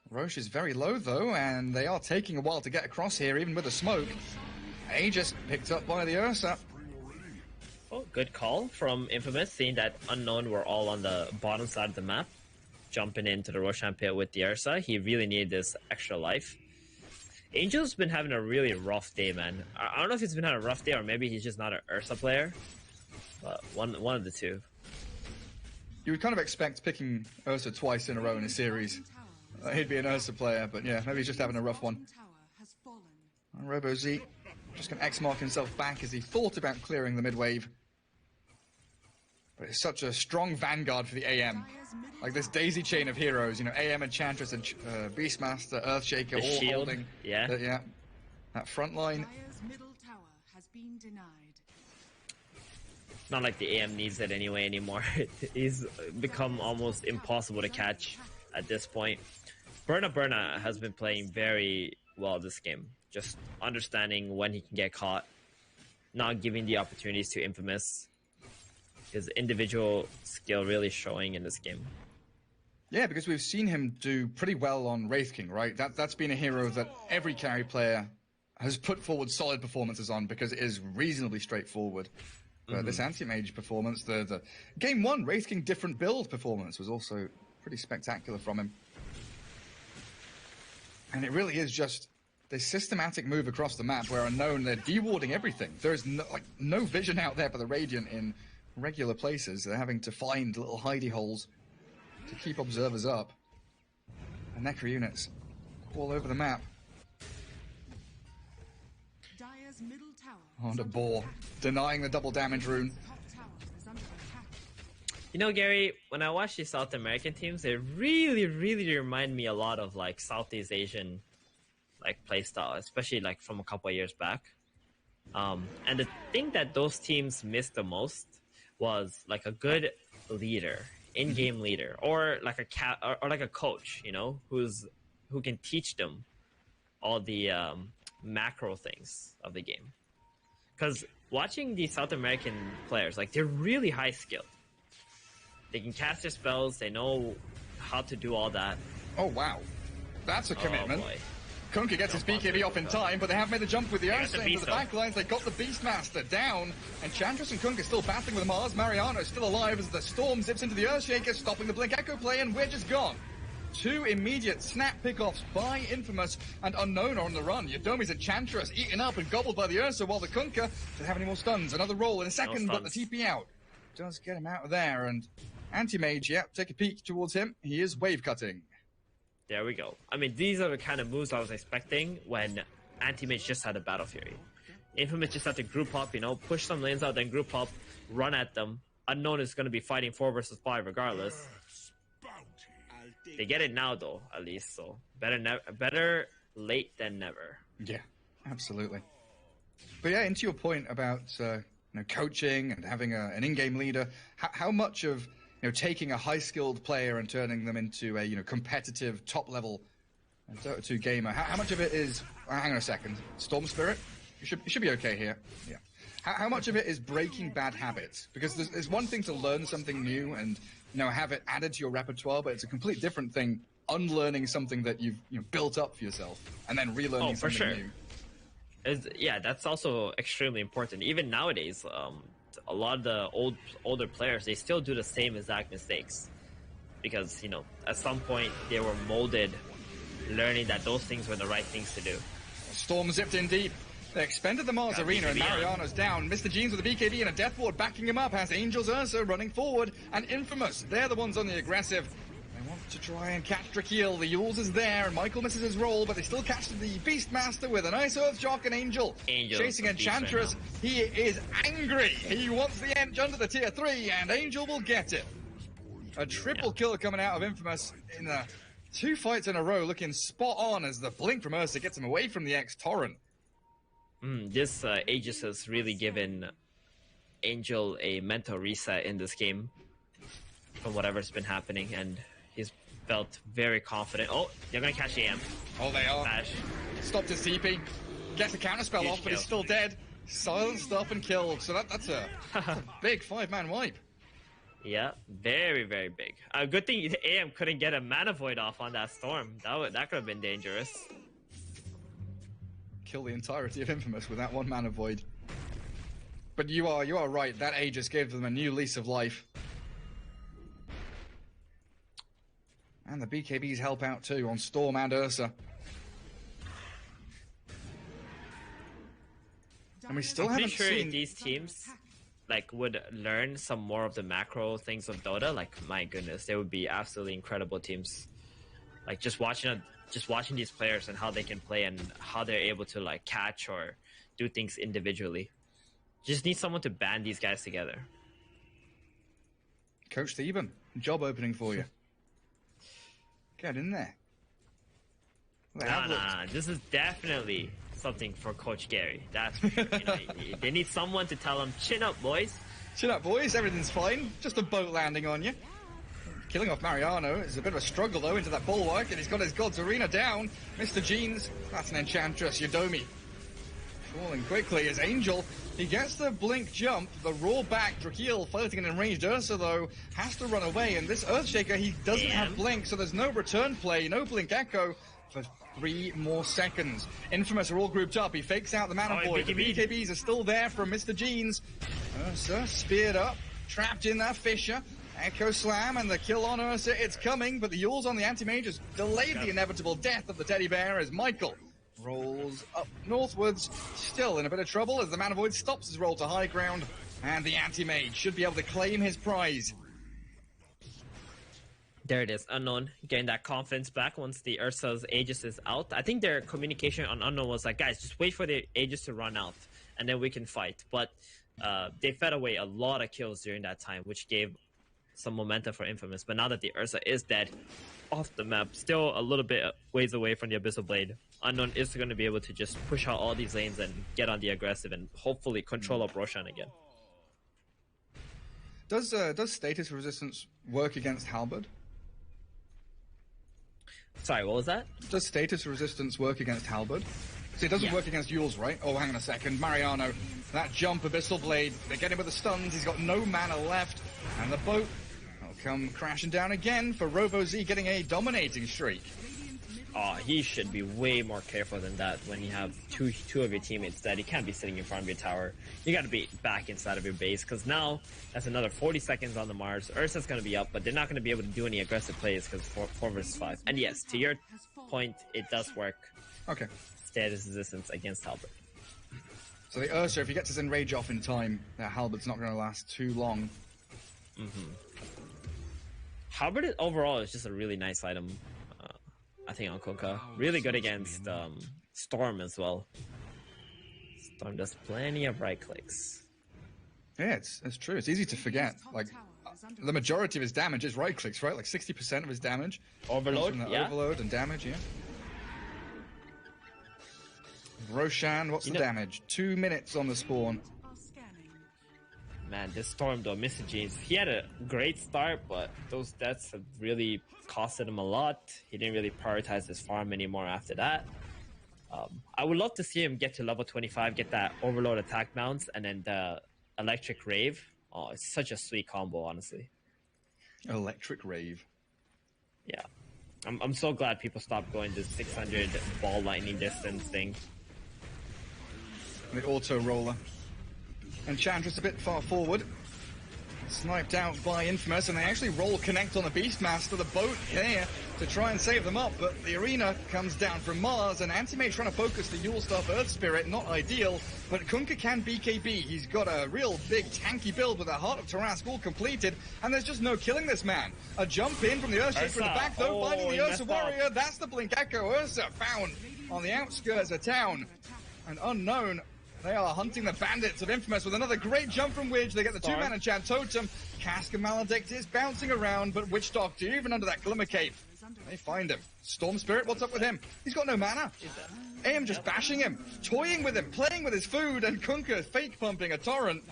Roche is very low, though, and they are taking a while to get across here, even with the smoke. Aegis picked up by the Ursa. Oh, good call from Infamous, seeing that Unknown were all on the bottom side of the map. Jumping into the Roshan pit with the Ursa. He really needed this extra life. Angel's been having a really rough day, man. I don't know if he's been having a rough day or maybe he's just not an Ursa player. But one of the two. You would kind of expect picking Ursa twice in a row in a series. He'd be an Ursa player, but yeah, maybe he's just having a rough one. And RoboZ just going to X-mark himself back as he thought about clearing the mid-wave. But it's such a strong vanguard for the AM. Like this daisy chain of heroes, you know, AM, Enchantress, and Beastmaster, Earthshaker, The all shield, holding. yeah. That front line. Dire's middle tower has been denied. Not like the AM needs it anyway anymore. He's become almost impossible to catch at this point. Burna has been playing very well this game. Just understanding when he can get caught. Not giving the opportunities to Infamous. His individual skill really showing in this game. Yeah, because we've seen him do pretty well on Wraith King, right? That's been a hero that every carry player has put forward solid performances on because it is reasonably straightforward. But this anti-mage performance, the game 1 Wraith King different build performance was also pretty spectacular from him. And it really is just this systematic move across the map where Unknown, they're dewarding everything. There's no vision out there for the Radiant in regular places. They're having to find little hidey holes to keep observers up. And Necro units all over the map. Dire's middle tower On the ball, denying the double damage rune. top tower is under attack. You know, Gary, when I watch these South American teams, they really remind me a lot of like Southeast Asian like playstyle, especially like from a couple of years back. And the thing that those teams missed the most was like a good leader, in-game leader, or like a or like a coach, you know, who can teach them all the macro things of the game. Because watching these South American players, like they're really high skilled. They can cast their spells. They know how to do all that. Oh wow, that's a commitment. Oh boy. Kunkka gets his BKB off in time, but they have made the jump with the got the Ursa into beast the off. backlines. They got the Beastmaster down, and Chantress and Kunkka still battling with Mars. Mariano still alive as the Storm zips into the Earthshaker, stopping the Blink Echo play, and we're just gone. 2 immediate snap pickoffs by Infamous, and Unknown are on the run. Yodomi's Enchantress eaten up and gobbled by the Ursa, while the Kunkka doesn't have any more stuns. Another roll in a second, but the stuns. TP out does get him out of there, and Anti-Mage, yeah, take a peek towards him. He is wave cutting. There we go. I mean, these are the kind of moves I was expecting when Anti-Mage just had a Battle Fury. Infamous just had to group up, you know, push some lanes out, then group up, run at them. Unknown is going to be fighting 4 versus 5 regardless. They get it now, though, at least. So better late than never. Yeah, absolutely. But yeah, into your point about coaching and having an in-game leader, how much of taking a high-skilled player and turning them into a competitive top-level Dota 2 gamer, how much of it is? Hang on a second, Storm Spirit, you should be okay here. Yeah. How much of it is breaking bad habits? Because there's one thing to learn something new and have it added to your repertoire, but it's a complete different thing unlearning something that you've built up for yourself and then relearning for something sure. new. Yeah, that's also extremely important. Even nowadays, a lot of the older players, they still do the same exact mistakes because at some point they were molded learning that those things were the right things to do. Storm zipped in deep. They expended the Mars Arena and Mariano's down. Mr. Jeans with a BKB and a Death Ward backing him up has Angel's Ursa running forward and Infamous. They're the ones on the aggressive. They want to try and catch Drakeel. The Yules is there and Michael misses his roll, but they still catch the Beastmaster with a nice Earth Shock and Angel chasing Enchantress. He is angry. He wants the Ench under the tier 3 and Angel will get it. A triple kill coming out of Infamous in the 2 fights in a row, looking spot on as the blink from Ursa gets him away from the X-Torrent. This Aegis has really given Angel a mental reset in this game from whatever's been happening, and he's felt very confident. Oh, they're gonna catch the AM. Oh, they are. Bash. Stopped his TP. Gets a counterspell off, but he's still dead. Silenced up and killed. So that's a big 5-man wipe. Yeah, very big. Good thing the AM couldn't get a mana void off on that storm. That could have been dangerous. Kill the entirety of Infamous with that 1 mana void. But you are right. That Aegis gave them a new lease of life. And the BKBs help out too on Storm and Ursa. And we still I'm haven't pretty sure seen... these teams like would learn some more of the macro things of Dota. Like, my goodness, they would be absolutely incredible teams. Like, just watching these players and how they can play and how they're able to like catch or do things individually. Just need someone to band these guys together. Coach Theben, job opening for you. Get in there. Nah. This is definitely something for Coach Gary. That's for sure. You know, they need someone to tell them, chin up, boys. Chin up, boys. Everything's fine. Just a boat landing on you. Killing off Mariano is a bit of a struggle, though, into that bulwark, and he's got his God's Arena down. Mr. Jeans, that's an Enchantress, Yodomi. Falling quickly as Angel, he gets the blink jump, the raw back. Drakeel fighting an enraged Ursa, though, has to run away, and this Earthshaker, he doesn't have blink, so there's no return play, no blink echo for 3 more seconds. Infamous are all grouped up. He fakes out the Mana Boy. The BKBs are still there from Mr. Jeans. Ursa speared up, trapped in that Fissure. Echo Slam and the kill on Ursa, it's coming, but the Yules on the Anti-Mage has delayed the inevitable death of the Teddy Bear as Michael rolls up northwards, still in a bit of trouble as the Mana Void stops his roll to high ground, and the Anti-Mage should be able to claim his prize. There it is, Unknown getting that confidence back once the Ursa's Aegis is out. I think their communication on Unknown was like, guys, just wait for the Aegis to run out, and then we can fight. But they fed away a lot of kills during that time, which gave some momentum for Infamous. But now that the Ursa is dead, off the map, still a little bit ways away from the Abyssal Blade, Unknown is going to be able to just push out all these lanes and get on the aggressive and hopefully control up Roshan again. Does status resistance work against Halberd? Sorry, what was that? Does status resistance work against Halberd? So it doesn't work against Yules, right? Oh, hang on a second. Mariano, that jump, Abyssal Blade, they're getting with the stuns, he's got no mana left, and the boat will come crashing down again for RoboZ getting a dominating streak. Oh, he should be way more careful than that when you have two of your teammates dead. You can't be sitting in front of your tower. You got to be back inside of your base, because now that's another 40 seconds on the Mars. Ursa's going to be up, but they're not going to be able to do any aggressive plays because 4 versus 5. And yes, to your point, it does work. Okay. Status resistance against Halberd. So the Ursa, if he gets his Enrage off in time, Halberd's not going to last too long. Halberd overall is just a really nice item. I think on Kunkka. Really good against Storm as well. Storm does plenty of right clicks. Yeah, it's true. It's easy to forget. Like, the majority of his damage is right clicks, right? Like 60% of his damage. Overload, yeah. Overload and damage, yeah. Roshan, what's the damage? 2 minutes on the spawn. Man, this Storm though, Mr. Jeans, he had a great start, but those deaths have really costed him a lot. He didn't really prioritize his farm anymore after that. I would love to see him get to level 25, get that Overload attack bounce, and then the Electric Rave. Oh, it's such a sweet combo, honestly. Electric Rave. Yeah. I'm so glad people stopped going to 600 ball lightning distance thing. The auto roller. Enchantress a bit far forward. Sniped out by Infamous, and they actually roll connect on the Beastmaster, the boat here to try and save them up, but the arena comes down from Mars, and Anti-Mage trying to focus the Yule stuff, Earth Spirit, not ideal, but Kunkka can BKB. He's got a real big tanky build with a Heart of Tarask all completed, and there's just no killing this man. A jump in from the Earthshaker in the back, though, finding the Ursa Warrior. That's the Blink Echo. Ursa found on the outskirts of town. And Unknown, they are hunting the bandits of Infamous with another great jump from Widge. They get the 2-mana Chant Totem. Cask of Maledict is bouncing around, but Witch Doctor, even under that Glimmer Cape, they find him. Storm Spirit, what's up with him? He's got no mana. AM just bashing him, toying with him, playing with his food, and Kunkka fake pumping a torrent.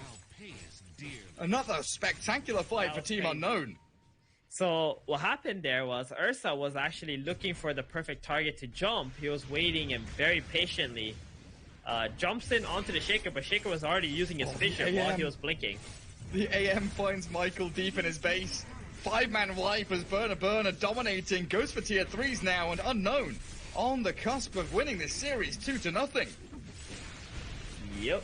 Another spectacular fight for Team Unknown. So what happened there was Ursa was actually looking for the perfect target to jump. He was waiting and very patiently jumps in onto the Shaker, but Shaker was already using his Fissure while he was blinking. The AM finds Michael deep in his base. 5-man wipe as Burner dominating. Goes for tier 3s now, and Unknown on the cusp of winning this series 2-0. Yep.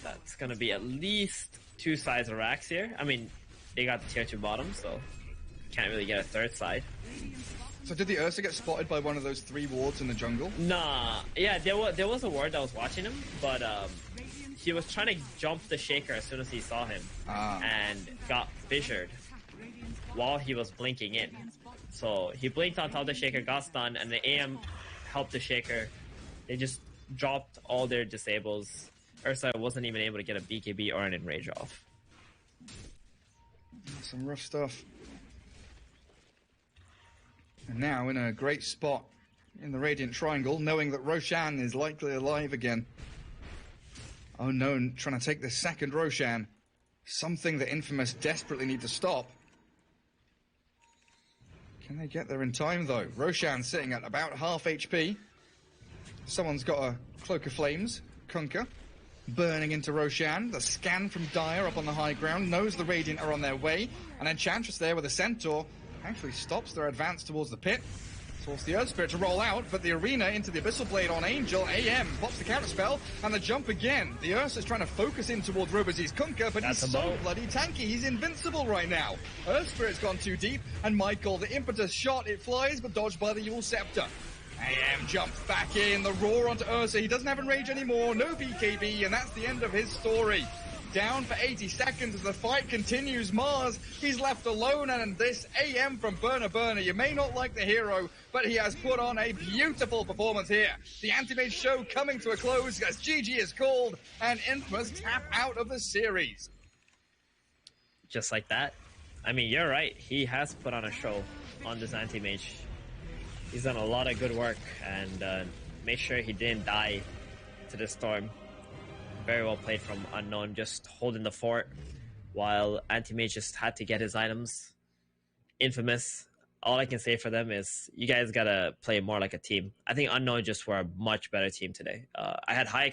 That's gonna be at least 2 sides of racks here. I mean, they got the tier 2 bottom, so can't really get a third side. So did the Ursa get spotted by one of those 3 wards in the jungle? Nah, yeah, there was a ward that was watching him, but he was trying to jump the Shaker as soon as he saw him, and got fissured while he was blinking in. So he blinked on top of the Shaker, got stunned, and the AM helped the Shaker. They just dropped all their disables. Ursa wasn't even able to get a BKB or an enrage off. Some rough stuff. And now in a great spot in the Radiant Triangle, knowing that Roshan is likely alive again. Oh no, trying to take the second Roshan. Something that Infamous desperately need to stop. Can they get there in time though? Roshan sitting at about half HP. Someone's got a Cloak of Flames. Kunkka burning into Roshan. The scan from Dire up on the high ground. Knows the Radiant are on their way. And Enchantress there with a Centaur actually stops their advance towards the pit. Force the Earth Spirit to roll out, but the Arena into the Abyssal Blade on Angel. AM pops the counterspell, and the jump again. The Ursa's trying to focus in towards Robozy's Kunkka, but he's so bloody tanky. He's invincible right now. Earth Spirit's gone too deep, and Michael, the impetus shot, it flies, but dodged by the Yule Scepter. AM jumps back in, the roar onto Ursa. He doesn't have Enrage anymore, no BKB, and that's the end of his story. Down for 80 seconds as the fight continues. Mars, he's left alone, and this AM from Burner. You may not like the hero, but he has put on a beautiful performance here. The Anti-Mage show coming to a close as GG is called, and Infamous tap out of the series. Just like that. I mean, you're right. He has put on a show on this Anti-Mage. He's done a lot of good work, and make sure he didn't die to the storm. Very well played from Unknown, just holding the fort while Anti-Mage just had to get his items. Infamous, all I can say for them is you guys gotta play more like a team. I think Unknown just were a much better team today. I had high expectations